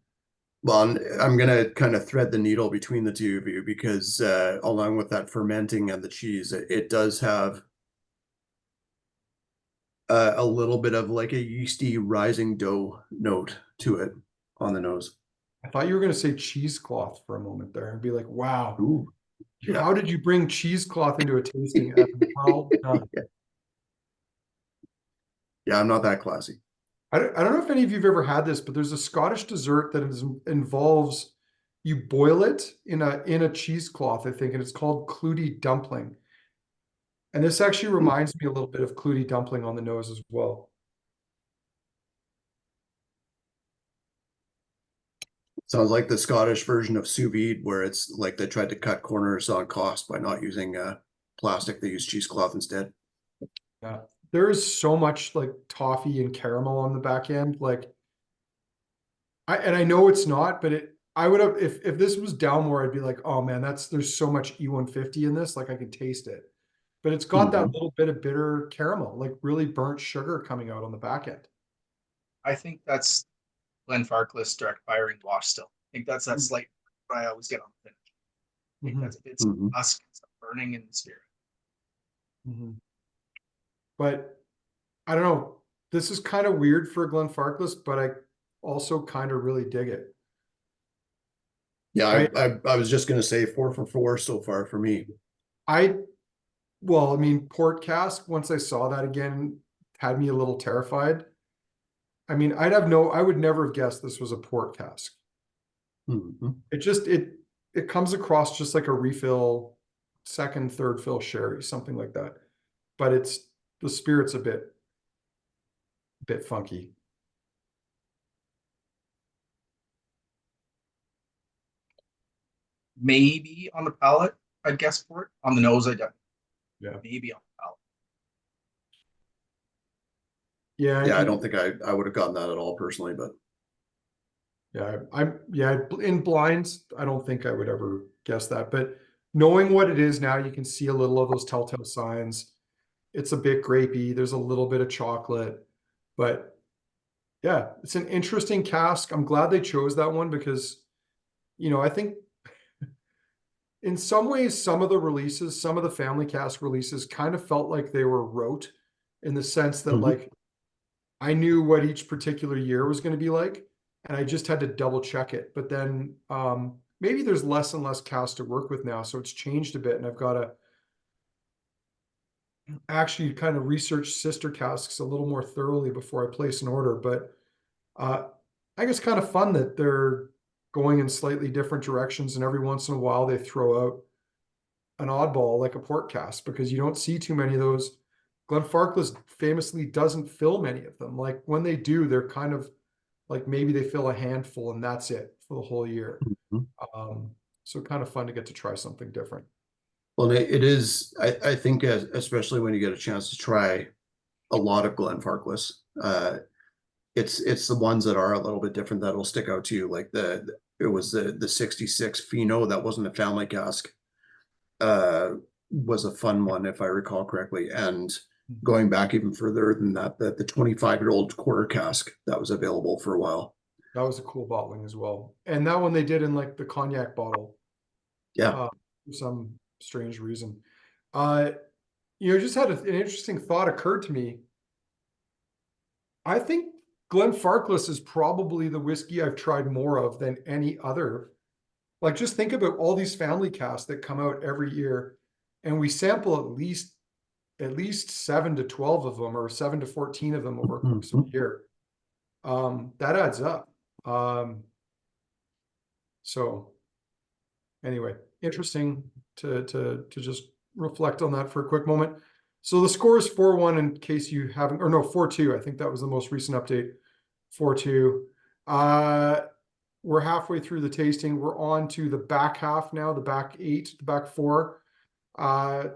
well, I'm gonna kind of thread the needle between the two of you, because along with that fermenting and the cheese, it does have a little bit of like a yeasty rising dough note to it on the nose. I thought you were going to say cheesecloth for a moment there and be like, wow, Ooh, yeah. how did you bring cheesecloth into a tasting? Evan? Well done. Yeah, I'm not that classy. I don't know if any of you've ever had this, but there's a Scottish dessert that involves, you boil it in a cheesecloth, I think, and it's called clootie dumpling. And this actually reminds me a little bit of clootie dumpling on the nose as well. Sounds like the Scottish version of sous vide, where it's like they tried to cut corners on cost by not using plastic. They use cheesecloth instead. Yeah, there is so much like toffee and caramel on the back end. Like, I know it's not, but I would have, if this was Dalmore, I'd be like, oh man, there's so much E150 in this, like I can taste it. But it's got that Mhm. little bit of bitter caramel, like really burnt sugar coming out on the back end. I think that's Glenfarclas direct firing wash still. I think that's that slight I always get on the finish. I think Mhm. that's it's Mhm. husk, it's burning in the spirit. Mhm. But I don't know. This is kind of weird for Glenfarclas, but I also kind of really dig it. Yeah, I I was just gonna say 4 for 4 so far for me. I well, I mean, port cask, once I saw that again, had me a little terrified. I mean, I would never have guessed this was a port cask. Mhm. It comes across just like a refill, second, third fill sherry, something like that. But the spirit's a bit funky. Maybe on the palate, I'd guess for it. On the nose, I don't. Yeah. Maybe on the palate. Yeah, I Yeah, I can. don't think I would have gotten that at all personally, but Yeah, in blinds, I don't think I would ever guess that. But knowing what it is now, you can see a little of those telltale signs. It's a bit grapey. There's a little bit of chocolate, but yeah, it's an interesting cask. I'm glad they chose that one because, I think in some ways, some of the family cask releases kind of felt like they were rote in the sense that Mhm. like I knew what each particular year was going to be like, and I just had to double check it. But then maybe there's less and less cask to work with now, so it's changed a bit, and I've got to actually kind of research sister casks a little more thoroughly before I place an order. But uh, I guess kind of fun that they're going in slightly different directions, and every once in a while they throw out an oddball like a port cask because you don't see too many of those. Glenfarclas famously doesn't fill many of them. Like when they do, they're kind of like maybe they fill a handful and that's it for the whole year. Mhm. Um, so kind of fun to get to try something different. Well, it is. I think especially when you get a chance to try a lot of Glenfarclas, it's the ones that are a little bit different that'll stick out to you. Like it was the 66 Fino that wasn't a family cask. Was a fun one if I recall correctly. And going back even further than that, the 25-year-old quarter cask that was available for a while. That was a cool bottling as well. And that one they did in like the cognac bottle, Yeah. for some strange reason. Uh, just had an interesting thought occurred to me. I think Glenfarclas is probably the whiskey I've tried more of than any other. Like, just think about all these family casts that come out every year, and we sample at least 7 to 12 of them, or 7 to 14 of them over a course of a Mhm. year. That adds up. So anyway, interesting to just reflect on that for a quick moment. So the score is 4-1 in case you haven't, or no, 4-2. I think that was the most recent update. 4-2. We're halfway through the tasting. We're on to the back half now, the back 8, the back 4.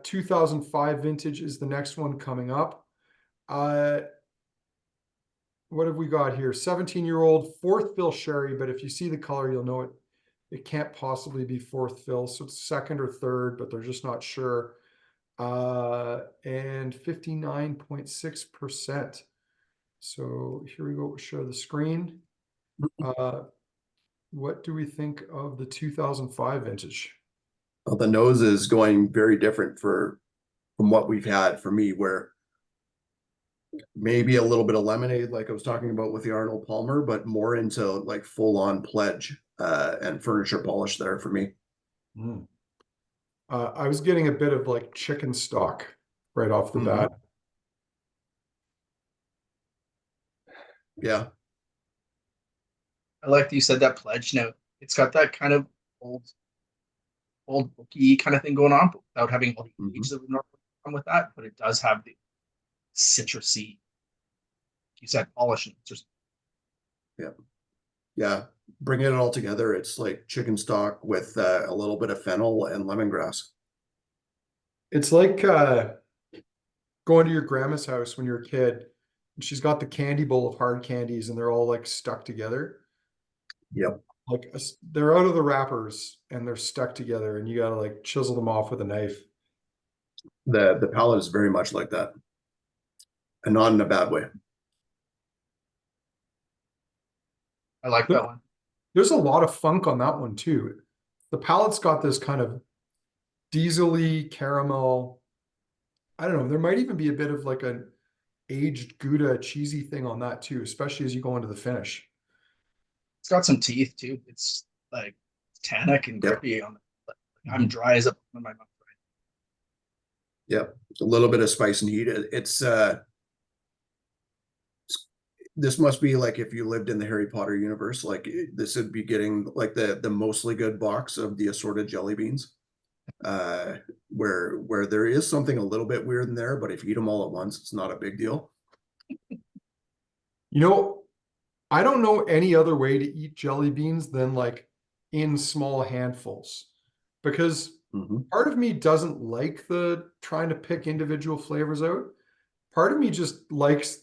2005 vintage is the next one coming up. What have we got here? 17-year-old fourth fill sherry, but if you see the color, you'll know it can't possibly be fourth fill, so it's second or third, but they're just not sure. And 59.6%. So here we go, share the screen. What do we think of the 2005 vintage? Well, the nose is going very different from what we've had for me, where maybe a little bit of lemonade, like I was talking about with the Arnold Palmer, but more into like full on pledge and furniture polish there for me. Mm. I was getting a bit of like chicken stock right off the Mhm. bat. Yeah. I like that you said that pledge note. It's got that kind of old booky kind of thing going on, but without having all the Mhm. ages that would normally come with that. But it does have the citrusy, you said polish notes. Yeah. Yeah. Bringing it all together, it's like chicken stock with a little bit of fennel and lemongrass. It's like going to your grandma's house when you're a kid, and she's got the candy bowl of hard candies and they're all like stuck together. Yep. Like they're out of the wrappers and they're stuck together and you gotta like chisel them off with a knife. The palate is very much like that, and not in a bad way. I like that one. There's a lot of funk on that one too. The palate's got this kind of diesel-y caramel. I don't know. There might even be a bit of like an aged Gouda cheesy thing on that too, especially as you go into the finish. It's got some teeth too. It's like tannic and Yep. grippy on the. I'm dry as a in my mouth. Yep. A little bit of spice and heat. It's this must be like if you lived in the Harry Potter universe, like this would be getting like the mostly good box of the assorted jelly beans. Where there is something a little bit weird in there, but if you eat them all at once, it's not a big deal. You know, I don't know any other way to eat jelly beans than like in small handfuls, because part of me doesn't like the trying to pick individual flavors out. Part of me just likes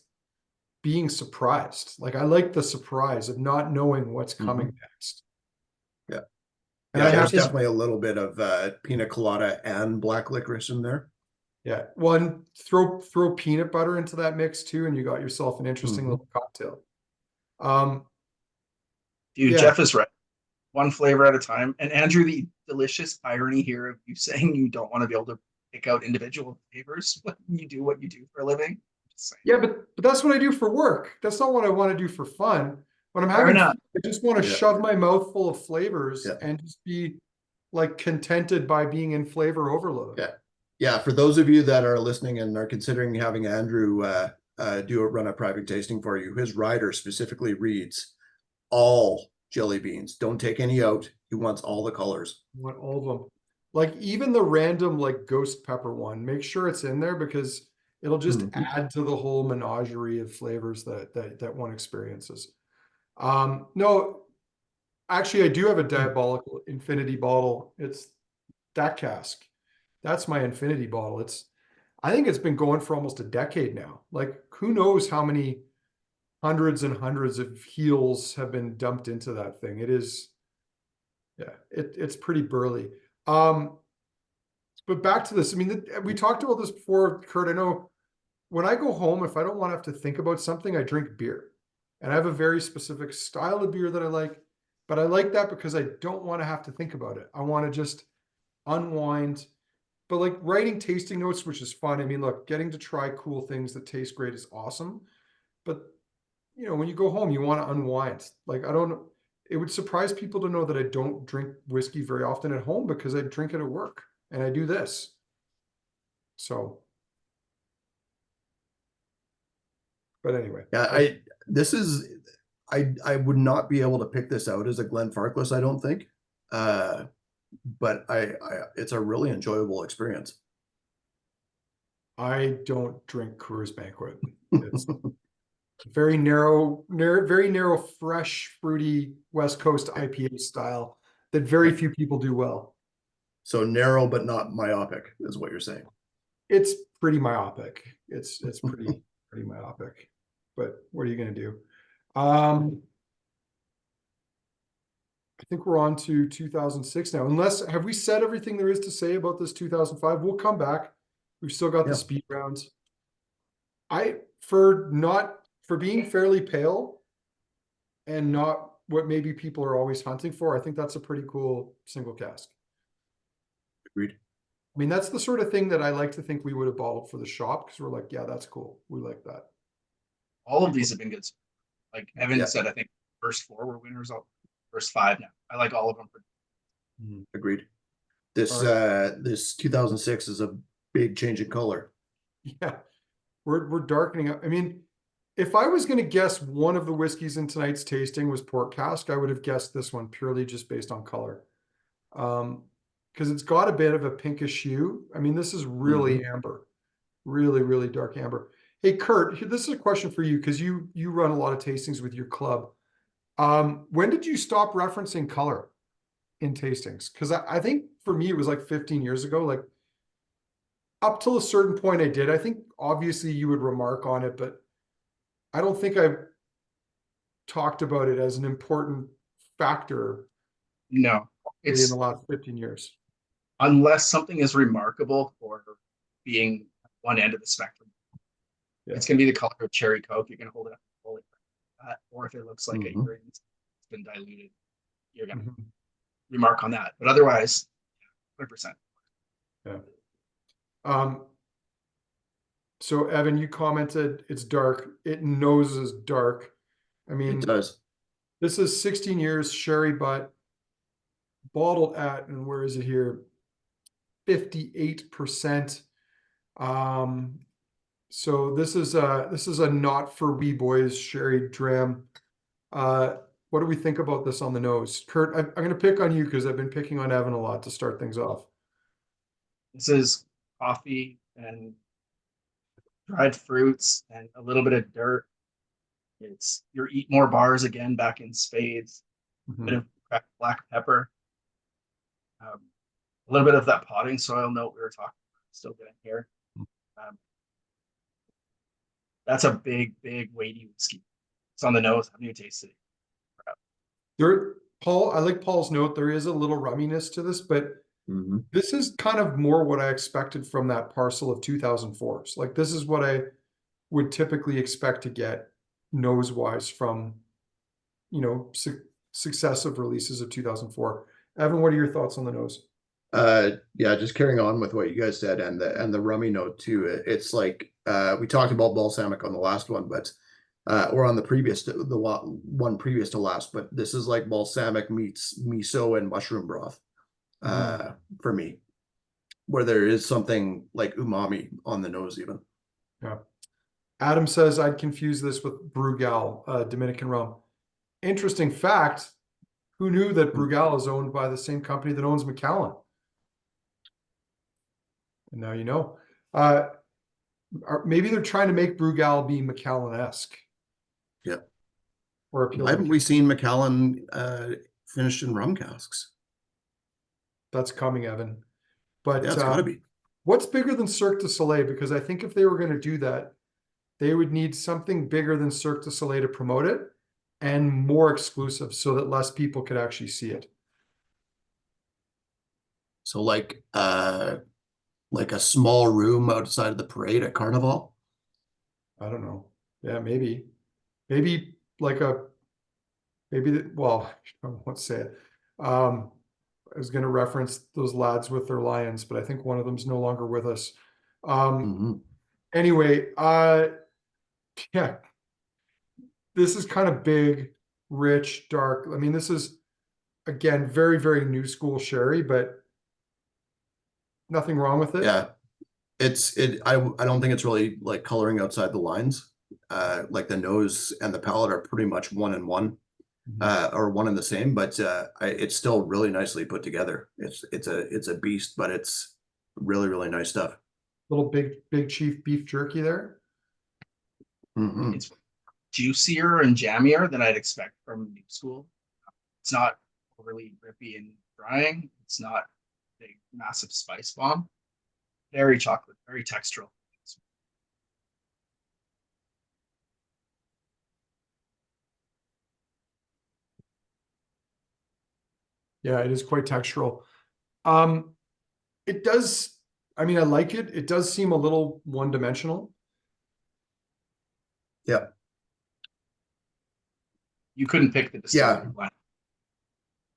being surprised. Like I like the surprise of not knowing what's coming next. Yeah. And Yeah, I there's have definitely a little bit of pina colada and black licorice in there. Yeah. One, throw peanut butter into that mix too, and you got yourself an interesting little cocktail. Dude, Yeah. Jeff is right. One flavor at a time. And Andrew, the delicious irony here of you saying you don't want to be able to pick out individual flavors when you do what you do for a living. Yeah, but that's what I do for work. That's not what I want to do for fun. When I'm Fair having enough. fun, I just want to Yeah. shove my mouth full of flavors Yeah. and just be like contented by being in flavor overload. Yeah. Yeah. For those of you that are listening and are considering having Andrew run a private tasting for you, his rider specifically reads all jelly beans. Don't take any out. He wants all the colors. I want all of them. Like even the random like ghost pepper one, make sure it's in there because it'll just add to the whole menagerie of flavors that one experiences. No, actually I do have a diabolical infinity bottle. It's that cask. That's my infinity bottle. I think it's been going for almost a decade now. Like who knows how many hundreds and hundreds of heels have been dumped into that thing. It is, yeah, it's pretty burly. But back to this, I mean, we talked about this before, Curt. I know when I go home, if I don't want to have to think about something, I drink beer. And I have a very specific style of beer that I like, but I like that because I don't want to have to think about it. I want to just unwind. But like writing tasting notes, which is fun. I mean, look, getting to try cool things that taste great is awesome. But you know, when you go home, you want to unwind. Like, I don't know. It would surprise people to know that I don't drink whiskey very often at home because I drink it at work and I do this. So, but anyway. Yeah, I would not be able to pick this out as a Glenfarclas, I don't think. But it's a really enjoyable experience. I don't drink Coors Banquet. It's very narrow, fresh, fruity West Coast IPA style that very few people do well. So narrow, but not myopic is what you're saying. It's pretty myopic. It's pretty myopic, but what are you going to do? I think we're on to 2006 now. Have we said everything there is to say about this 2005? We'll come back. We've still got the speed rounds. For being fairly pale and not what maybe people are always hunting for, I think that's a pretty cool single cask. Agreed. I mean, that's the sort of thing that I like to think we would have bottled for the shop because we're like, yeah, that's cool. We like that. All of these have been good. Like Evan said, I think first 4 were winners. First 5 now. I like all of them. Agreed. This 2006 is a big change in color. Yeah, we're darkening up. I mean, if I was going to guess one of the whiskeys in tonight's tasting was Port Cask, I would have guessed this one purely just based on color. Because it's got a bit of a pinkish hue. I mean, this is really amber, really, really dark amber. Hey, Curt, this is a question for you because you run a lot of tastings with your club. When did you stop referencing color in tastings? Because I think for me, it was like 15 years ago. Like, up till a certain point I did. I think obviously you would remark on it, but I don't think I've talked about it as an important factor No, really in it's the last 15 years. unless something is remarkable for being one end of the spectrum. Yeah. It's gonna be the color of cherry Coke. You're gonna hold it up and hold it like that. Or if it looks like Mhm. it's been diluted, you're gonna Mhm. remark on that. But otherwise, 100%. Yeah. So Evan, you commented it's dark. It noses dark. I It mean, does. this is 16 years sherry, but bottled at, and where is it here? 58%. So this is a not for wee boys sherry dram. What do we think about this on the nose? Curt, I'm going to pick on you because I've been picking on Evan a lot to start things off. This is coffee and dried fruits and a little bit of dirt. It's your eat more bars again back in spades. Mhm. Bit of cracked black pepper. A little bit of that potting soil note we were talking about, still getting here. That's a big, big weighty whiskey. It's on the nose. I haven't even tasted it. There, Paul, I like Paul's note. There is a little rumminess to this, but Mhm. this is kind of more what I expected from that parcel of 2004s. Like this is what I would typically expect to get nose wise from, successive releases of 2004. Evan, what are your thoughts on the nose? Yeah, just carrying on with what you guys said and the rummy note too. It's like we talked about balsamic on the last one, but or on the one previous to last, but this is like balsamic meets miso and mushroom broth for me, where there is something like umami on the nose even. Yeah. Adam says I'd confuse this with Brugal, Dominican rum. Interesting fact. Who knew that Brugal is owned by the same company that owns Macallan? And now you know. Maybe they're trying to make Brugal be Macallan-esque. Yeah. Or appeal Why to haven't we seen Macallan finished in rum casks? That's coming, Evan. But Yeah, it's got to be. what's bigger than Cirque du Soleil? Because I think if they were going to do that, they would need something bigger than Cirque du Soleil to promote it and more exclusive so that less people could actually see it. So like a small room outside of the parade at Carnival. I don't know. Yeah, maybe. Maybe like a well, I won't say it. I was going to reference those lads with their lions, but I think one of them's no longer with us. Mhm. Anyway, yeah, this is kind of big, rich, dark. I mean, this is again very, very new school sherry, but nothing wrong with it. Yeah, I don't think it's really like coloring outside the lines. Like the nose and the palate are pretty much one and one, or one and the same, but it's still really nicely put together. It's a beast, but it's really, really nice stuff. Little big chief beef jerky there. Mhm. It's juicier and jammier than I'd expect from new school. It's not overly grippy and drying. It's not a big, massive spice bomb. Very chocolate, very textural. Yeah, it is quite textural. Um, it does. I mean, I like it. It does seem a little one-dimensional. Yeah. You couldn't pick the distillery blend.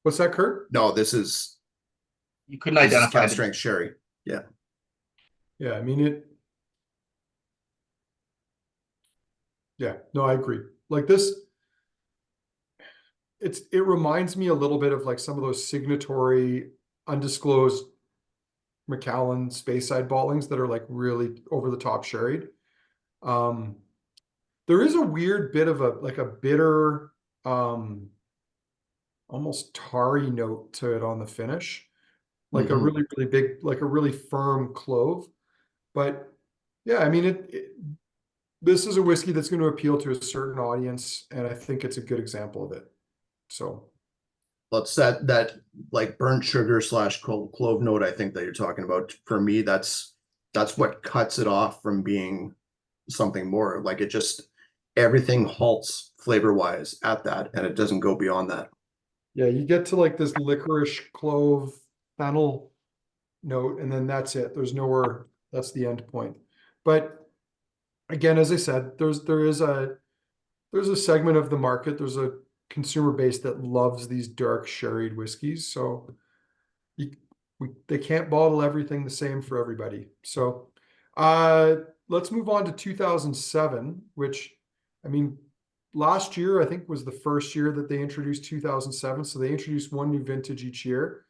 What's that, Curt? No, this is You couldn't identify cask the strength sherry. Yeah. Yeah, I mean it. Yeah, no, I agree. Like this, it reminds me a little bit of like some of those signatory undisclosed Macallan Speyside bottlings that are like really over the top sherried. Um, there is a weird bit of a bitter, almost tarry note to it on the finish, like a Mhm. really, really big, like a really firm clove. But yeah, I mean this is a whiskey that's going to appeal to a certain audience, and I think it's a good example of it. So Let's that like burnt sugar / clove note I think that you're talking about. For me, that's That's what cuts it off from being something more. Like it just everything halts flavor wise at that, and it doesn't go beyond that. Yeah, you get to like this licorice, clove, fennel note, and then that's it. There's nowhere, that's the end point. But again, as I said, there's a segment of the market, there's a consumer base that loves these dark sherried whiskeys. So you, they can't bottle everything the same for everybody. So let's move on to 2007, which, I mean, last year I think was the first year that they introduced 2007. So they introduced one new vintage each year.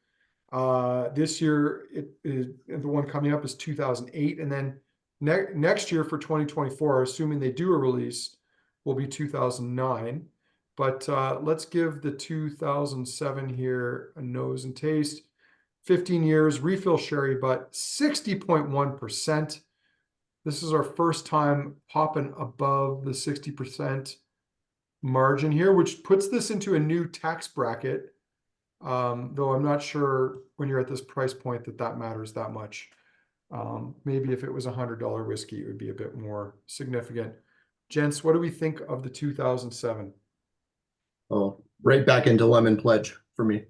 This year it is, the one coming up is 2008, and then next year for 2024, assuming they do a release, will be 2009. But let's give the 2007 here a nose and taste. 15 years, refill sherry, but 60.1%. This is our first time popping above the 60% margin here, which puts this into a new tax bracket. Though I'm not sure when you're at this price point that matters that much. Maybe if it was $100 whiskey, it would be a bit more significant. Gents, what do we think of the 2007? Oh, right back into lemon pledge for me.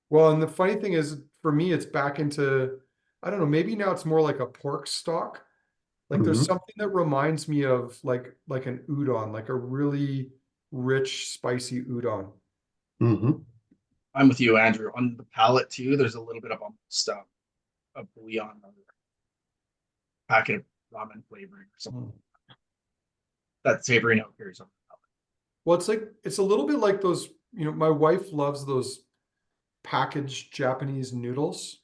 Well, and the funny thing is, for me, it's back into, I don't know, maybe now it's more like a pork stock. Like there's Mhm. something that reminds me of like an udon, like a really rich, spicy udon. Mhm. I'm with you, Andrew. On the palate too, there's a little bit of almost a bouillon or packet of ramen flavoring or something. That savory note carries on the palate. Well, it's like it's a little bit like those, my wife loves those packaged Japanese noodles.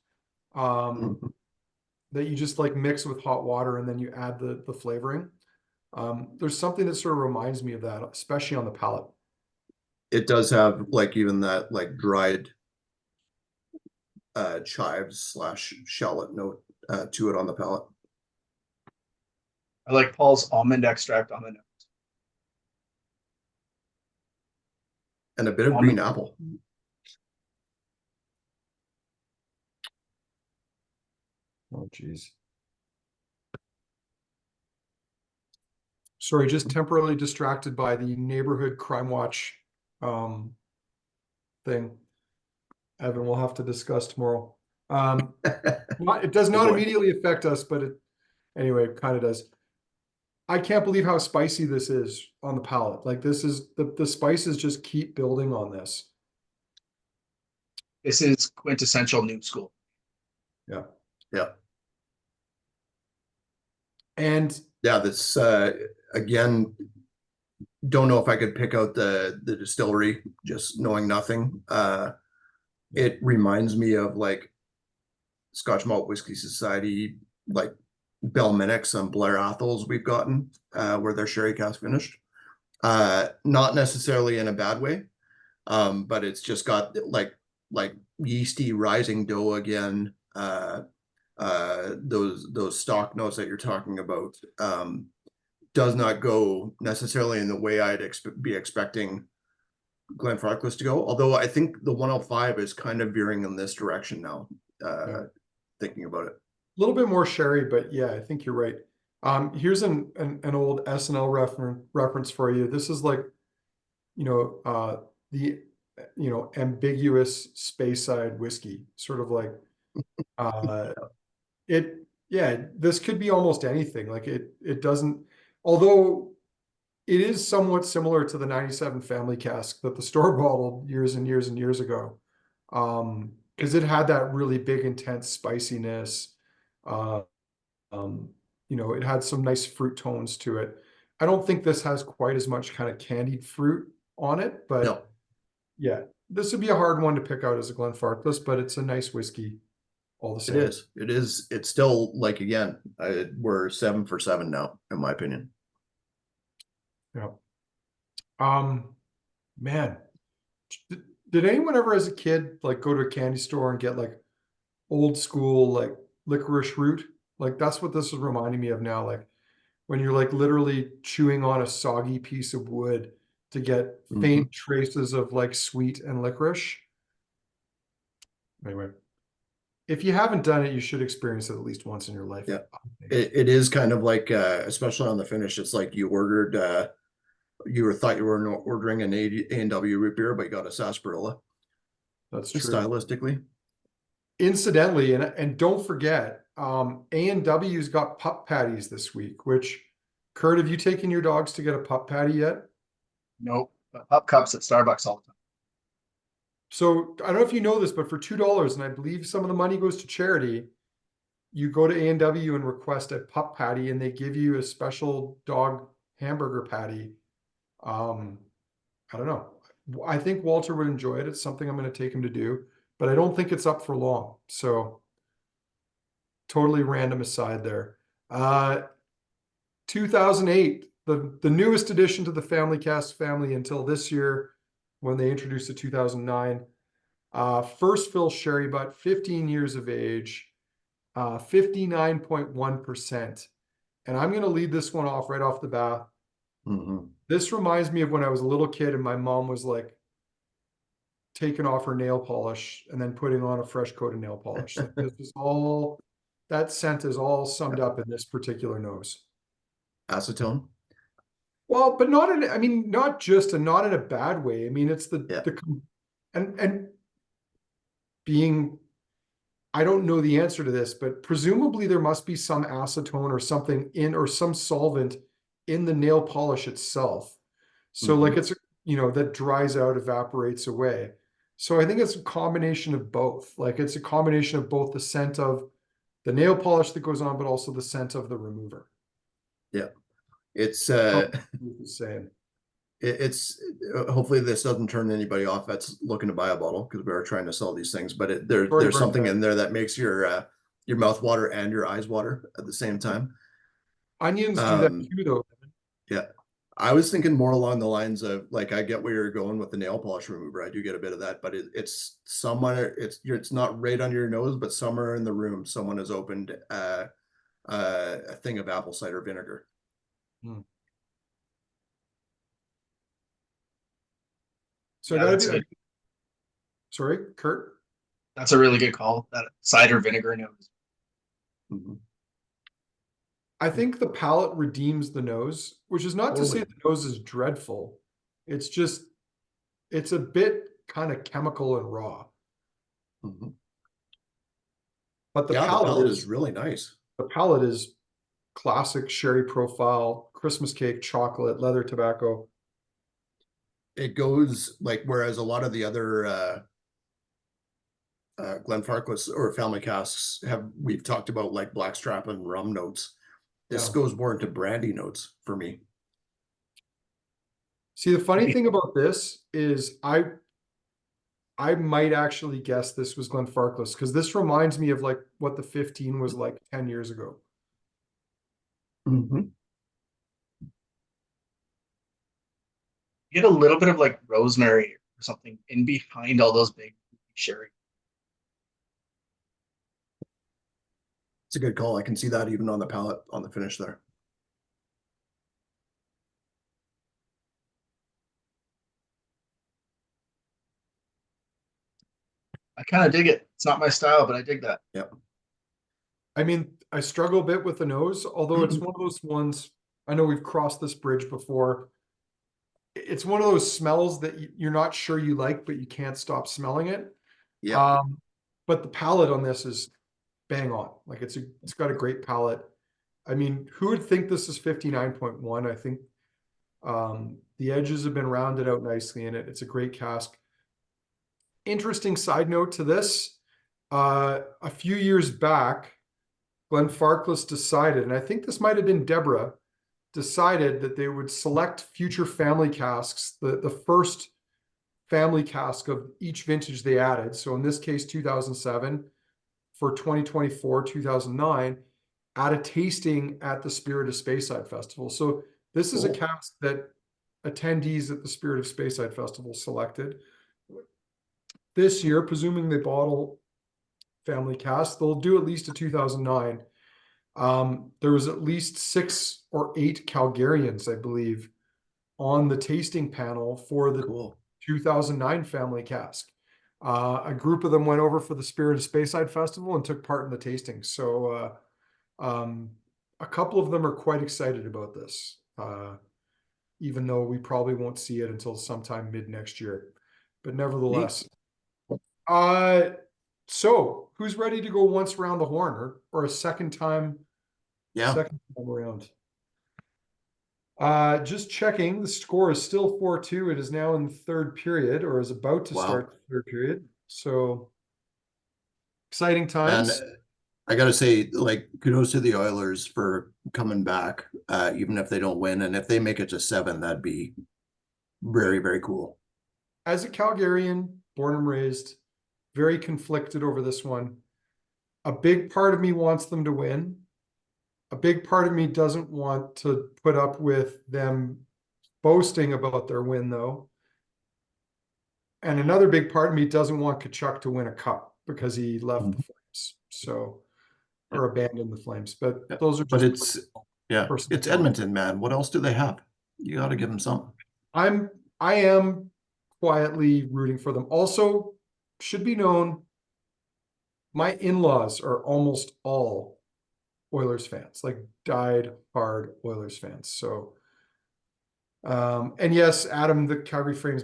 Mhm. That you just like mix with hot water and then you add the flavoring. There's something that sort of reminds me of that, especially on the palate. It does have like even that like dried chives slash shallot note to it on the palate. I like Paul's almond extract on the nose. And a bit of green Almond. apple. Oh, geez. Sorry, just temporarily distracted by the neighborhood crime watch thing. Evan, we'll have to discuss tomorrow. It does Oh not boy. immediately affect us, but anyway, it kind of does. I can't believe how spicy this is on the palate. Like this is the spices just keep building on this. This is quintessential new school. Yeah. Yeah. And Yeah, this again, don't know if I could pick out the distillery, just knowing nothing. It reminds me of like Scotch Malt Whiskey Society, like Belminix and Blair Atholls we've gotten, where they're sherry cask finished. Not necessarily in a bad way, but it's just got like yeasty rising dough again. Those stock notes that you're talking about does not go necessarily in the way I'd be expecting Glenfarclas to go. Although I think the 105 is kind of veering in this direction now. Yeah. Thinking about it. a little bit more sherry, but yeah, I think you're right. Here's an old SNL reference for you. This is like, the ambiguous Speyside whiskey, sort of like uh yeah, this could be almost anything. Like it doesn't, although it is somewhat similar to the 97 family cask that the store bottled years and years and years ago. Because it had that really big, intense spiciness. Uh, it had some nice fruit tones to it. I don't think this has quite as much kind of candied fruit on it, No, but yeah, this would be a hard one to pick out as a Glenfarclas, but it's a nice whiskey all the it same. is. It is. It's still like again, we're 7 for 7 now, in my opinion. Yeah. Man, did anyone ever as a kid like go to a candy store and get like old school like licorice root? Like that's what this is reminding me of now. Like when you're like literally chewing on a soggy piece of wood to get Mhm. faint traces of like sweet and licorice. Anyway, if you haven't done it, you should experience it at least once in your life. Yeah. I think. It is kind of like, especially on the finish, it's like you ordered, thought you were ordering an A&W root beer, but you got a sarsaparilla, That's true. stylistically. Incidentally, and don't forget, A&W's got pup patties this week, which, Curt, have you taken your dogs to get a pup patty yet? Nope. But pup cups at Starbucks all the time. So I don't know if you know this, but for $2, and I believe some of the money goes to charity, you go to A&W and request a pup patty, and they give you a special dog hamburger patty. I don't know. I think Walter would enjoy it. It's something I'm going to take him to do, but I don't think it's up for long. So totally random aside there. 2008, the newest addition to the Family Cask family until this year when they introduced the 2009. First fill sherry butt, 15 years of age, 59.1%. And I'm going to lead this one off right off the bat. Mm-hmm. This reminds me of when I was a little kid and my mom was like taking off her nail polish and then putting on a fresh coat of nail polish. Like this is all, that scent is all summed up in this particular nose. Acetone. Well, but not in, I mean, not just, and not in a bad way. I mean, it's and being, I don't know the answer to this, but presumably there must be some acetone or something in, or some solvent in the nail polish itself. So like it's, that dries out, evaporates away. So I think it's a combination of both. Like it's a combination of both the scent of the nail polish that goes on, but also the scent of the remover. Yeah. It's the same. It's hopefully this doesn't turn anybody off that's looking to buy a bottle, because we are trying to sell these things, but there's something in there that makes your mouth water and your eyes water at the same time. Onions do that too, though. Yeah. I was thinking more along the lines of, like, I get where you're going with the nail polish remover. I do get a bit of that, but it's somewhere, it's not right under your nose, but somewhere in the room, someone has opened a thing of apple cider vinegar. So yeah, sorry, Curt. That's a really good call. That cider vinegar nose. Mm-hmm. I think the palate redeems the nose, which is not to say the nose is dreadful. It's just, it's a bit kind of chemical and raw. Mm-hmm. But the palate is really nice. The palate is classic sherry profile, Christmas cake, chocolate, leather tobacco. It goes like, whereas a lot of the other Glenfarclas or family casks we've talked about like blackstrap and rum notes. This goes more into brandy notes for me. See, the funny thing about this is I might actually guess this was Glenfarclas, because this reminds me of like what the 15 was like 10 years ago. Mm-hmm. You get a little bit of like rosemary or something in behind all those big sherry. It's a good call. I can see that even on the palate, on the finish there. I kind of dig it. It's not my style, but I dig that. Yep. I mean, I struggle a bit with the nose, although it's one of those ones, I know we've crossed this bridge before. It's one of those smells that you're not sure you like, but you can't stop smelling it. Yeah. But the palate on this is bang on. Like it's got a great palate. I mean, who would think this is 59.1? I think the edges have been rounded out nicely in it. It's a great cask. Interesting side note to this, a few years back, Glenfarclas decided, and I think this might have been Deborah, decided that they would select future family casks, the first family cask of each vintage they added. So in this case, 2007, for 2024, 2009, at a tasting at the Spirit of Speyside Festival. So this is a cask that attendees at the Spirit of Speyside Festival selected. This year, presuming they bottle family cask, they'll do at least a 2009. There was at least 6 or 8 Calgarians, I believe, on the tasting panel for the 2009 family cask. A group of them went over for the Spirit of Speyside Festival and took part in the tasting. So a couple of them are quite excited about this, even though we probably won't see it until sometime mid next year. But nevertheless, so who's ready to go once around the horn, or a second time? Yeah. Second time around. Just checking, the score is still 4-2. It is now in the third period, or is about to Wow. start the third period. So exciting And times. I gotta say, like, kudos to the Oilers for coming back, even if they don't win. And if they make it to 7, that'd be very, very cool. As a Calgarian, born and raised, very conflicted over this one. A big part of me wants them to win. A big part of me doesn't want to put up with them boasting about their win, though. And another big part of me doesn't want Tkachuk to win a cup because he left the Flames, so, or abandoned the Flames. But those are But just it's Edmonton, man. What else do they have? You got to give them something. I am quietly rooting for them. Also, should be known, my in-laws are almost all Oilers fans, like died hard Oilers fans. So, and yes, Adam, the Calgary Flames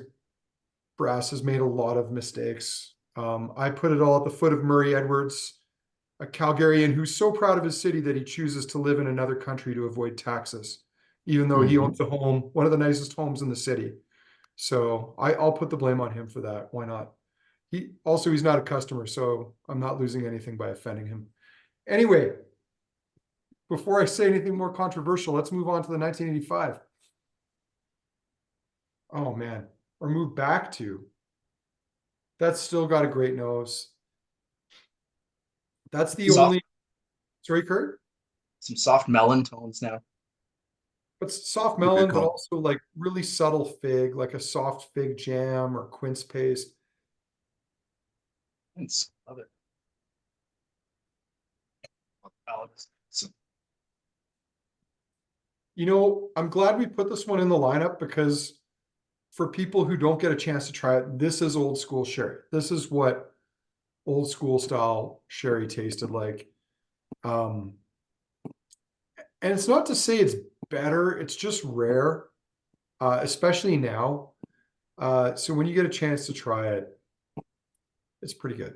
brass has made a lot of mistakes. I put it all at the foot of Murray Edwards, a Calgarian who's so proud of his city that he chooses to live in another country to avoid taxes, even though he owns a home, one of the nicest homes in the city. So I'll put the blame on him for that. Why not? He's not a customer, so I'm not losing anything by offending him. Anyway, before I say anything more controversial, let's move on to the 1985. Oh man, or move back to. That's still got a great nose. That's the only. Sorry, Curt? Some soft melon tones now. But soft melon, but also like really subtle fig, like a soft fig jam or quince paste. Love it. You know, I'm glad we put this one in the lineup because for people who don't get a chance to try it, this is old school sherry. This is what old school style sherry tasted like. And it's not to say it's better, it's just rare, especially now. So when you get a chance to try it, it's pretty good.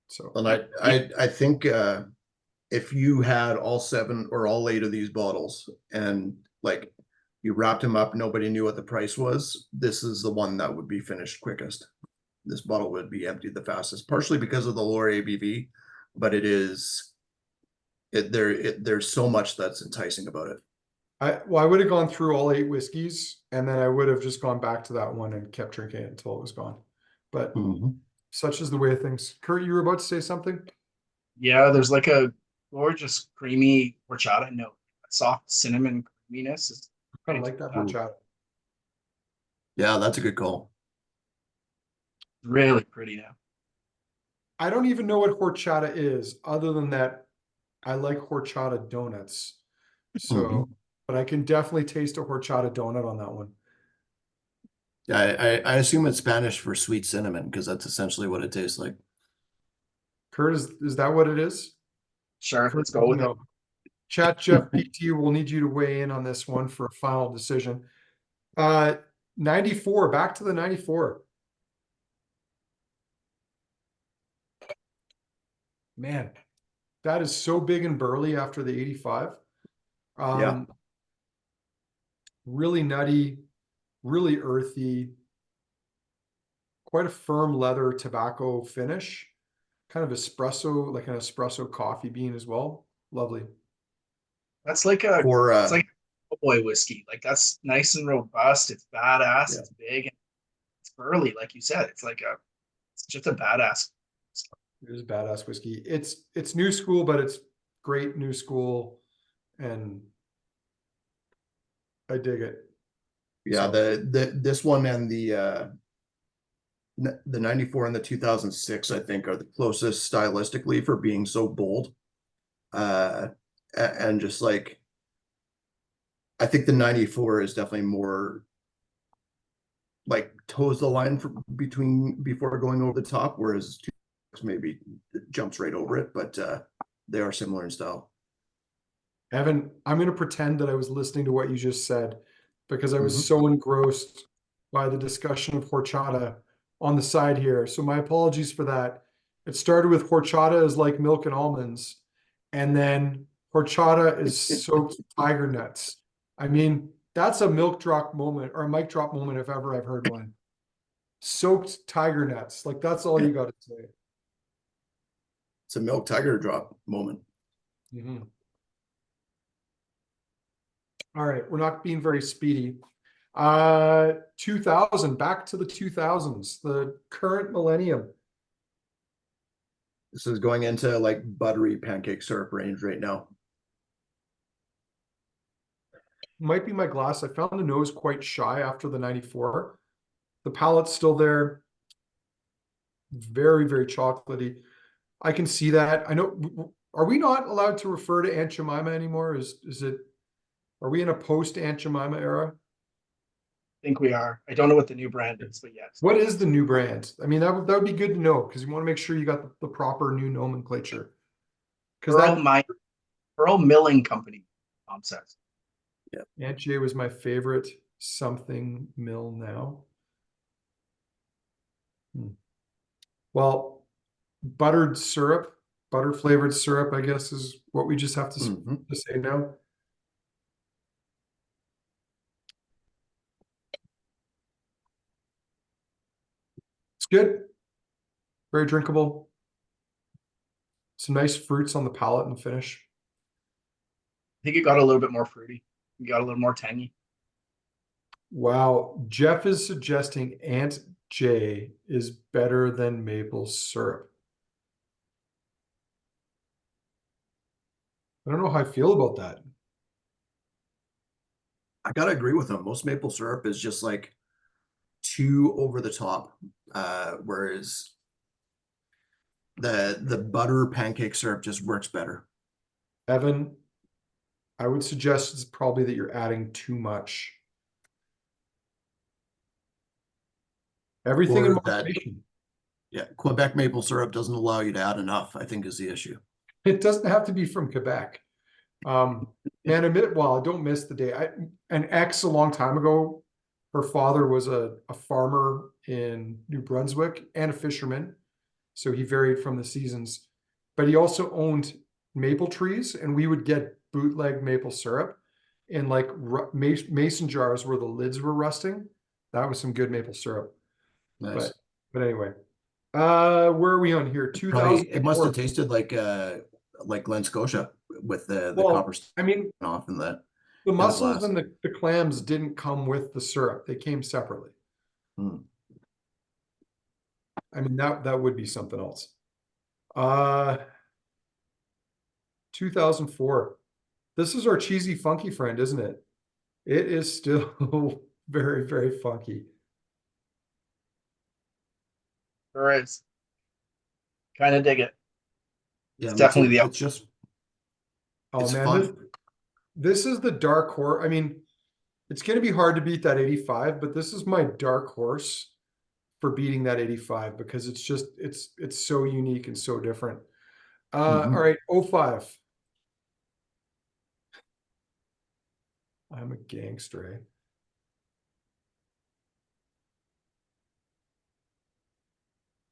So, and I think if you had all 7 or all 8 of these bottles and like you wrapped them up, nobody knew what the price was, this is the one that would be finished quickest. This bottle would be emptied the fastest, partially because of the lower ABV, but there's so much that's enticing about it. I would have gone through all 8 whiskeys and then I would have just gone back to that one and kept drinking it until it was gone. But such is the way of things. Curt, you were about to say something? Yeah, there's like a gorgeous creamy horchata note. Soft cinnamon creaminess is I like that horchata. Yeah, that's a good call. Really pretty now. I don't even know what horchata is, other than that I like horchata donuts. So, but I can definitely taste a horchata donut on that one. Yeah, I assume it's Spanish for sweet cinnamon because that's essentially what it tastes like. Curt, is that what it is? Sure, let's go with it. Chat Jeff PT will need you to weigh in on this one for a final decision. 94, back to the 94. Man, that is so big and burly after the 85. Yeah. Really nutty, really earthy, quite a firm leather tobacco finish, kind of espresso, like an espresso coffee bean as well. Lovely. That's like it's like a boy whiskey. Like that's nice and robust. It's badass. It's big. And it's burly, like you said. It's just a badass. It is badass whiskey. It's new school, but it's great new school, and I dig it. Yeah, so this one and the 94 and the 2006, I think, are the closest stylistically for being so bold. And just like, I think the 94 is definitely more like toes the line for between before going over the top, whereas two maybe jumps right over it, but they are similar in style. Evan, I'm going to pretend that I was listening to what you just said because I was Mhm. so engrossed by the discussion of horchata on the side here. So my apologies for that. It started with horchata is like milk and almonds, and then horchata is soaked tiger nuts. I mean, that's a milk drop moment or a mic drop moment if ever I've heard one. Soaked tiger nuts. Like that's all you got to say. It's a milk tiger drop moment. Mhm. All right, we're not being very speedy. 2000, back to the 2000s, the current millennium. This is going into like buttery pancake syrup range right now. Might be my glass. I found the nose quite shy after the 94. The palate's still there. Very, very chocolatey. I can see that. I know. Are we not allowed to refer to Aunt Jemima anymore? Is it? Are we in a post Aunt Jemima era? I think we are. I don't know what the new brand is, but yes. What is the new brand? I mean, that would be good to know because you want to make sure you got the proper new nomenclature. Because that Earl Milling Company, Tom says. Aunt J was my favorite something mill now. Well, buttered syrup, butter flavored syrup, I guess is what we just have to, Mhm. to say now. It's good, very drinkable. Some nice fruits on the palate and finish. I think it got a little bit more fruity. It got a little more tangy. Wow, Jeff is suggesting Aunt J is better than maple syrup. I don't know how I feel about that. I gotta agree with them. Most maple syrup is just like too over the top, whereas the butter pancake syrup just works better. Evan, I would suggest it's probably that you're adding too much. Everything in Or that, moderation. yeah, Quebec maple syrup doesn't allow you to add enough, I think is the issue. It doesn't have to be from Quebec. Man, I don't miss the day. An ex a long time ago, her father was a farmer in New Brunswick and a fisherman. So he varied from the seasons. But he also owned maple trees, and we would get bootleg maple syrup in like mason jars where the lids were rusting. That was some good maple syrup. Nice. But anyway. Where are we on here? Probably it must have 2004. tasted like Glen Scotia with the copper Well, I mean, off in the the mussels glass. and the clams didn't come with the syrup. They came separately. Hmm. I mean, that would be something else. Uh 2004. This is our cheesy funky friend, isn't it? It is still very, very funky. There is. Kind of dig it. Yeah, It's me definitely too. the It's just Oh it's man, this fun. this is the dark horse. I mean, it's going to be hard to beat that 85, but this is my dark horse for beating that 85 because it's so unique and so different. All Mhm. right, '05. I'm a gangster, eh?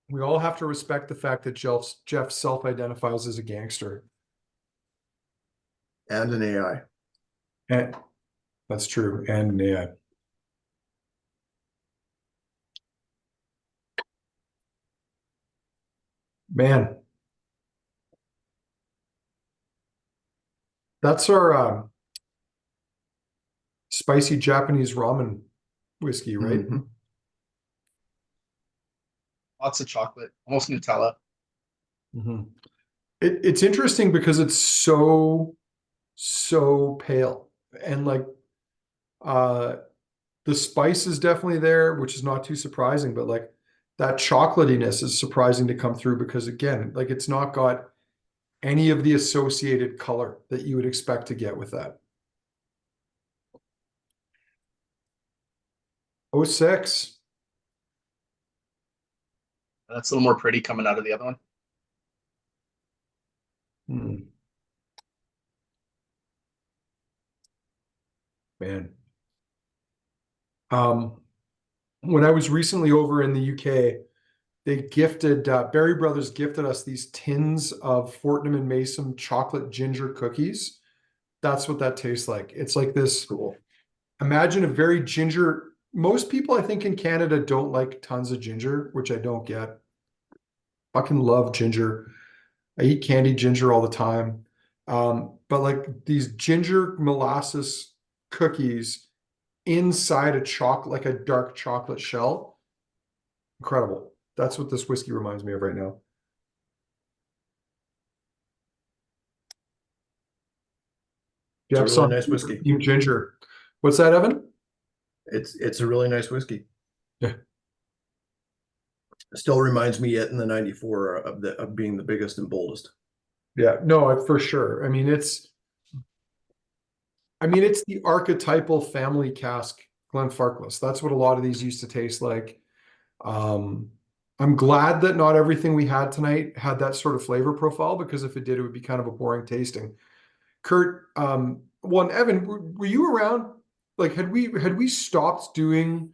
We all have to respect the fact that Jeff self-identifies as a gangster. And an AI. And that's true. And yeah. Man, that's our spicy Japanese ramen whiskey, right? Mhm. lots of chocolate, almost Nutella. Mhm. It's interesting because it's so pale and like uh the spice is definitely there, which is not too surprising, but like that chocolatiness is surprising to come through because again, like it's not got any of the associated color that you would expect to get with that. '06. That's a little more pretty coming out of the other one. Hmm. Man. When I was recently over in the UK, they gifted Berry Brothers gifted us these tins of Fortnum and Mason chocolate ginger cookies. That's what that tastes like. It's like this. Cool. Imagine a very ginger. Most people, I think, in Canada don't like tons of ginger, which I don't get. Fucking love ginger. I eat candied ginger all the time. But like these ginger molasses cookies inside a chocolate, like a dark chocolate shell. Incredible. That's what this whiskey reminds me of right now. You It's a have really some nice whiskey. ginger. What's that, Evan? It's a really nice whiskey. Yeah. It still reminds me yet in the 94 of being the biggest and boldest. Yeah, no, for sure. I mean, it's the archetypal family cask Glenfarclas. That's what a lot of these used to taste like. I'm glad that not everything we had tonight had that sort of flavor profile, because if it did, it would be kind of a boring tasting. Curt, one, Evan, were you around? Like, had we stopped doing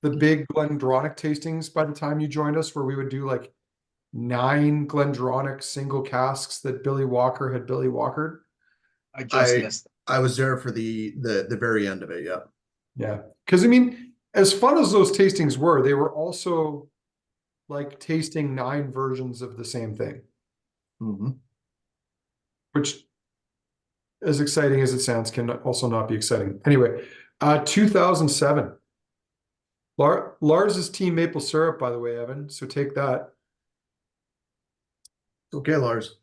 the big Glendronach tastings by the time you joined us, where we would do like 9 Glendronach single casks that Billy Walker had Billy Walkered? I just missed it. I was there for the very end of it. Yeah. Yeah, because I mean, as fun as those tastings were, they were also like tasting 9 versions of the same thing, Mm-hmm. which, as exciting as it sounds, can also not be exciting. Anyway, 2007. Lars is team maple syrup, by the way, Evan. So take that. Okay, Lars.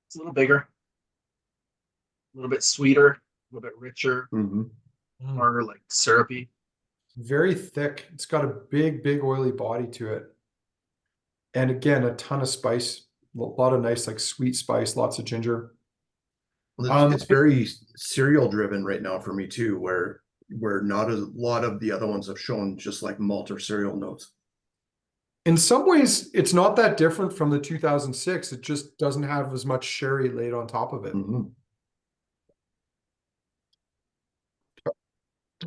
It's a little bigger, a little bit sweeter, a little bit richer, Mm-hmm. more like syrupy. Very thick. It's got a big, big oily body to it. And again, a ton of spice, a lot of nice, like sweet spice, lots of ginger. Well, it's very cereal driven right now for me too, where not a lot of the other ones have shown just like malt or cereal notes. In some ways, it's not that different from the 2006. It just doesn't have as much sherry laid on top of it. Mm-hmm.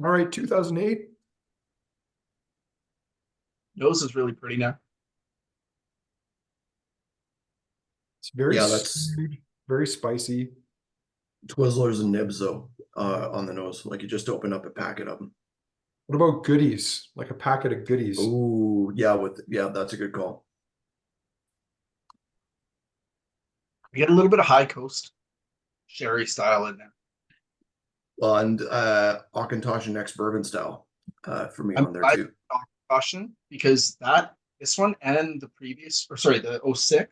All right, 2008. Nose is really pretty now. It's very Yeah, that's smooth, very spicy. Twizzlers and nibs though, on the nose. Like you just open up a packet of them. What about goodies? Like a packet of goodies. Oh, yeah, that's a good call. We get a little bit of high coast sherry style in there. Well, and Auchentoshan next bourbon style for me on there too. Caution, because this one and the previous, or sorry, the 06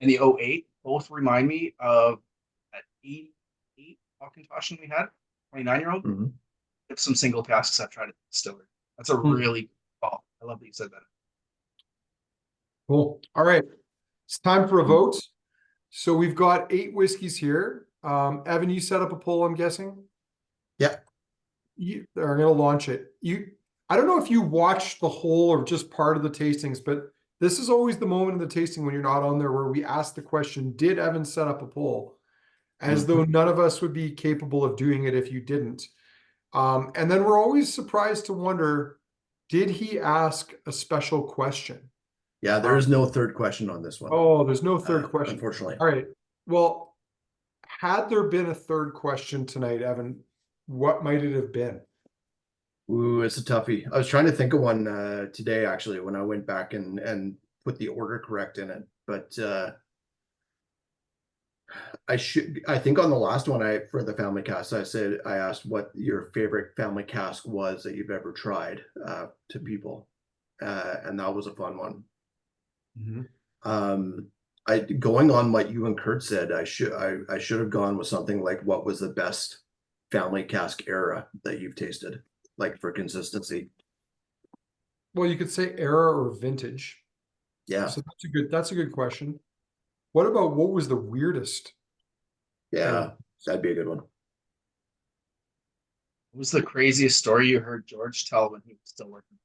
and the 08 both remind me of that 8 Auchentoshan we had, 29-year-old. Mm-hmm. If some single casks I've tried at the distillery. That's a really good call. I love that you said that. Cool. All right. It's time for a vote. So we've got 8 whiskeys here. Evan, you set up a poll, I'm guessing? Yeah. You are going to launch it. I don't know if you watched the whole or just part of the tastings, but this is always the moment of the tasting when you're not on there where we ask the question, did Evan set up a poll? As though none of us would be capable of doing it if you didn't. And then we're always surprised to wonder, did he ask a special question? Yeah, there is no third question on this one. Oh, there's no third question. Unfortunately. All right. Well, had there been a third question tonight, Evan, what might it have been? Ooh, it's a toughie. I was trying to think of one today actually when I went back and put the order correct in it. But I think on the last one for the family cask, I asked what your favorite family cask was that you've ever tried to people. And that was a fun one. Mm-hmm. Going on what you and Curt said, I should have gone with something like what was the best family cask era that you've tasted, like for consistency. Well, you could say era or vintage. Yeah. So that's a good question. What about what was the weirdest? Yeah. That'd be a good one. What was the craziest story you heard George tell when he was still working?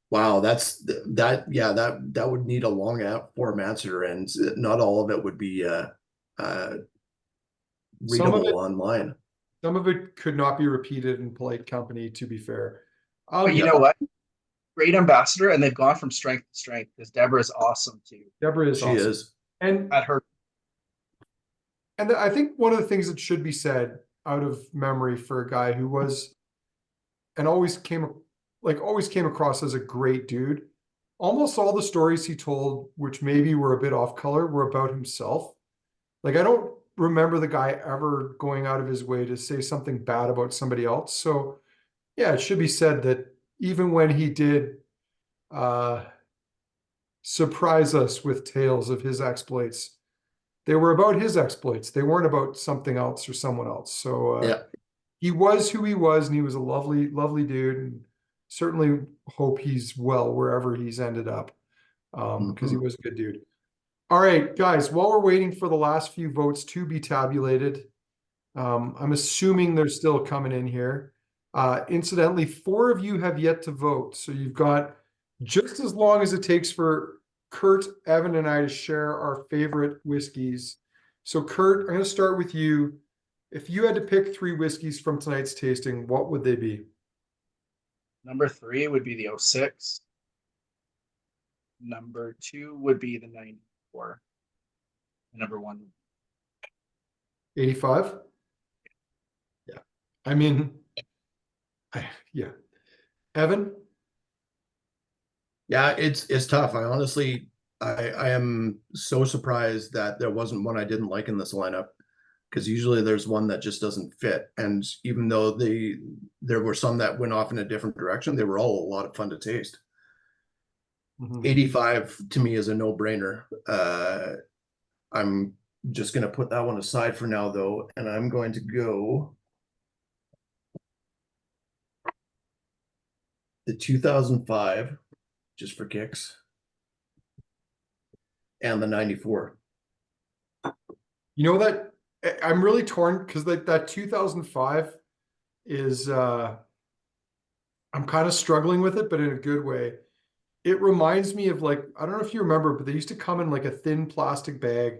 Wow, yeah, that would need a long form answer, and not all of it would be uh Some of readable online. it could not be repeated in polite company, to be fair. I'll But you give Yeah, know what? Great ambassador, and they've gone from strength to strength because Deborah is awesome too. Deborah is she awesome. is. And At her, I think one of the things that should be said out of memory for a guy who was and always came across as a great dude. Almost all the stories he told, which maybe were a bit off color, were about himself. Like I don't remember the guy ever going out of his way to say something bad about somebody else. So yeah, it should be said that even when he did uh surprise us with tales of his exploits, they were about his exploits. They weren't about something else or someone else. So Yeah. he was who he was, and he was a lovely, lovely dude, and certainly hope he's well wherever he's ended up, because he Mhm. was a good dude. All right, guys, while we're waiting for the last few votes to be tabulated, I'm assuming they're still coming in here. Incidentally, 4 of you have yet to vote, so you've got just as long as it takes for Curt, Evan, and I to share our favorite whiskeys. So, Curt, I'm going to start with you. If you had to pick 3 whiskeys from tonight's tasting, what would they be? number 3 would be the 06. Number 2 would be the 94. And number 1. 85? Yeah. I mean, yeah. Evan? Yeah, it's tough. I am so surprised that there wasn't one I didn't like in this lineup, because usually there's one that just doesn't fit. And even though there were some that went off in a different direction, they were all a lot of fun to taste. Mhm. 85 to me is a no-brainer. I'm just going to put that one aside for now, though, and I'm going to go the 2005, just for kicks, and the 94. You know that I'm really torn because that 2005 is I'm kind of struggling with it, but in a good way. It reminds me of like, I don't know if you remember, but they used to come in like a thin plastic bag,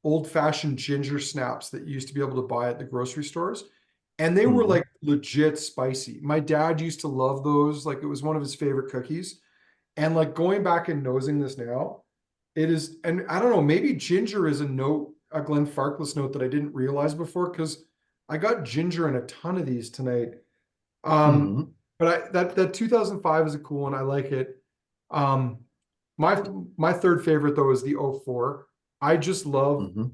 old-fashioned ginger snaps that you used to be able to buy at the grocery stores. And they were Mhm. like legit spicy. My dad used to love those, like it was one of his favorite cookies. And like going back and nosing this now, it is, and I don't know, maybe ginger is a note, a Glenfarclas note that I didn't realize before because I got ginger in a ton of these tonight. Um, Mhm. but that 2005 is a cool one. I like it. Um, my my third favorite though is the 04. I just love Mhm.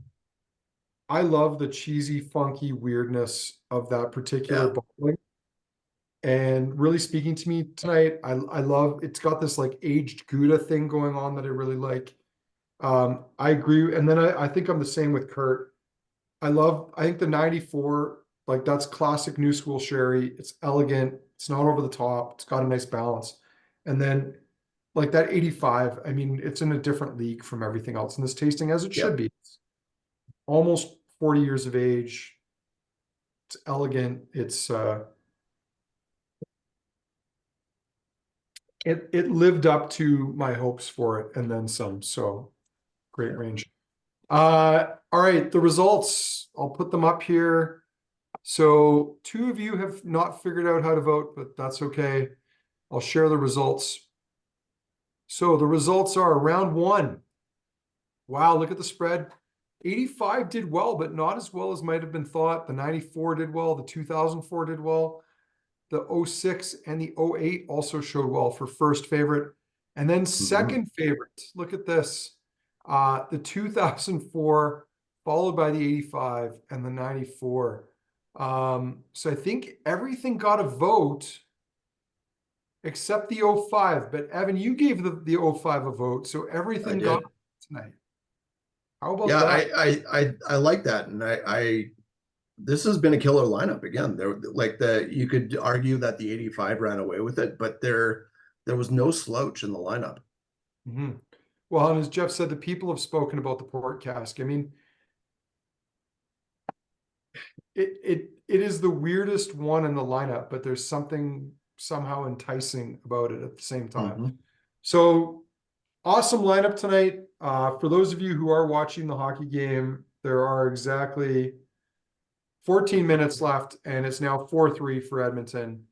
I love the cheesy, funky weirdness of that particular Yeah. bottling. And really speaking to me tonight, I love it's got this like aged Gouda thing going on that I really like. I agree, and then I think I'm the same with Curt. I think the 94, like that's classic new school sherry. It's elegant, it's not over the top, it's got a nice balance. And then like that 85, I mean, it's in a different league from everything else in this tasting, as it should Yep. be. It's almost 40 years of age. It's elegant. It lived up to my hopes for it and then some. So great Yeah. range. All right, the results, I'll put them up here. So 2 of you have not figured out how to vote, but that's okay. I'll share the results. So the results are round 1. Wow, look at the spread. 85 did well, but not as well as might have been thought. The 94 did well. The 2004 did well. The 06 and the 08 also showed well for first favorite. And then Mhm. second favorite, look at this. The 2004, followed by the 85 and the 94. So I think everything got a vote except the 05. But Evan, you gave the 05 a vote, so I everything got did. tonight. How about Yeah, that? I like that, and I this has been a killer lineup again. You could argue that the 85 ran away with it, but there was no slouch in the lineup. Mhm. Well, and as Jeff said, the people have spoken about the port cask. I mean, it is the weirdest one in the lineup, but there's something somehow enticing about it at the same time. Mhm. So awesome lineup tonight. For those of you who are watching the hockey game, there are exactly 14 minutes left, and it's now 4-3 for Edmonton.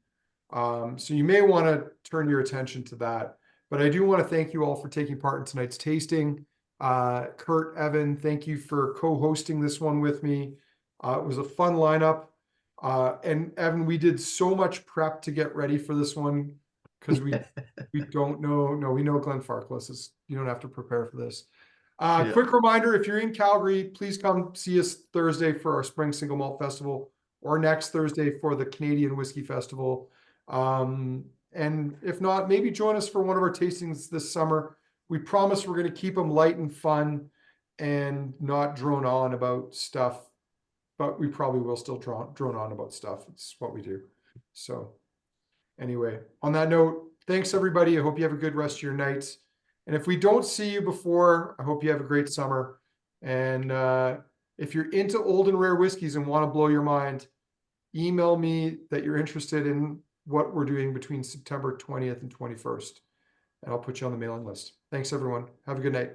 So you may want to turn your attention to that. But I do want to thank you all for taking part in tonight's tasting. Curt, Evan, thank you for co-hosting this one with me. It was a fun lineup. And Evan, we did so much prep to get ready for this one because we don't know. No, we know Glenfarclas is. You don't have to prepare for this. Yeah. Quick reminder: if you're in Calgary, please come see us Thursday for our Spring Single Malt Festival, or next Thursday for the Canadian Whiskey Festival. And if not, maybe join us for one of our tastings this summer. We promise we're going to keep them light and fun and not drone on about stuff, but we probably will still drone on about stuff. It's what we do. So anyway, on that note, thanks everybody. I hope you have a good rest of your nights. And if we don't see you before, I hope you have a great summer. And if you're into old and rare whiskeys and want to blow your mind, email me that you're interested in what we're doing between September 20th and 21st. And I'll put you on the mailing list. Thanks, everyone. Have a good night.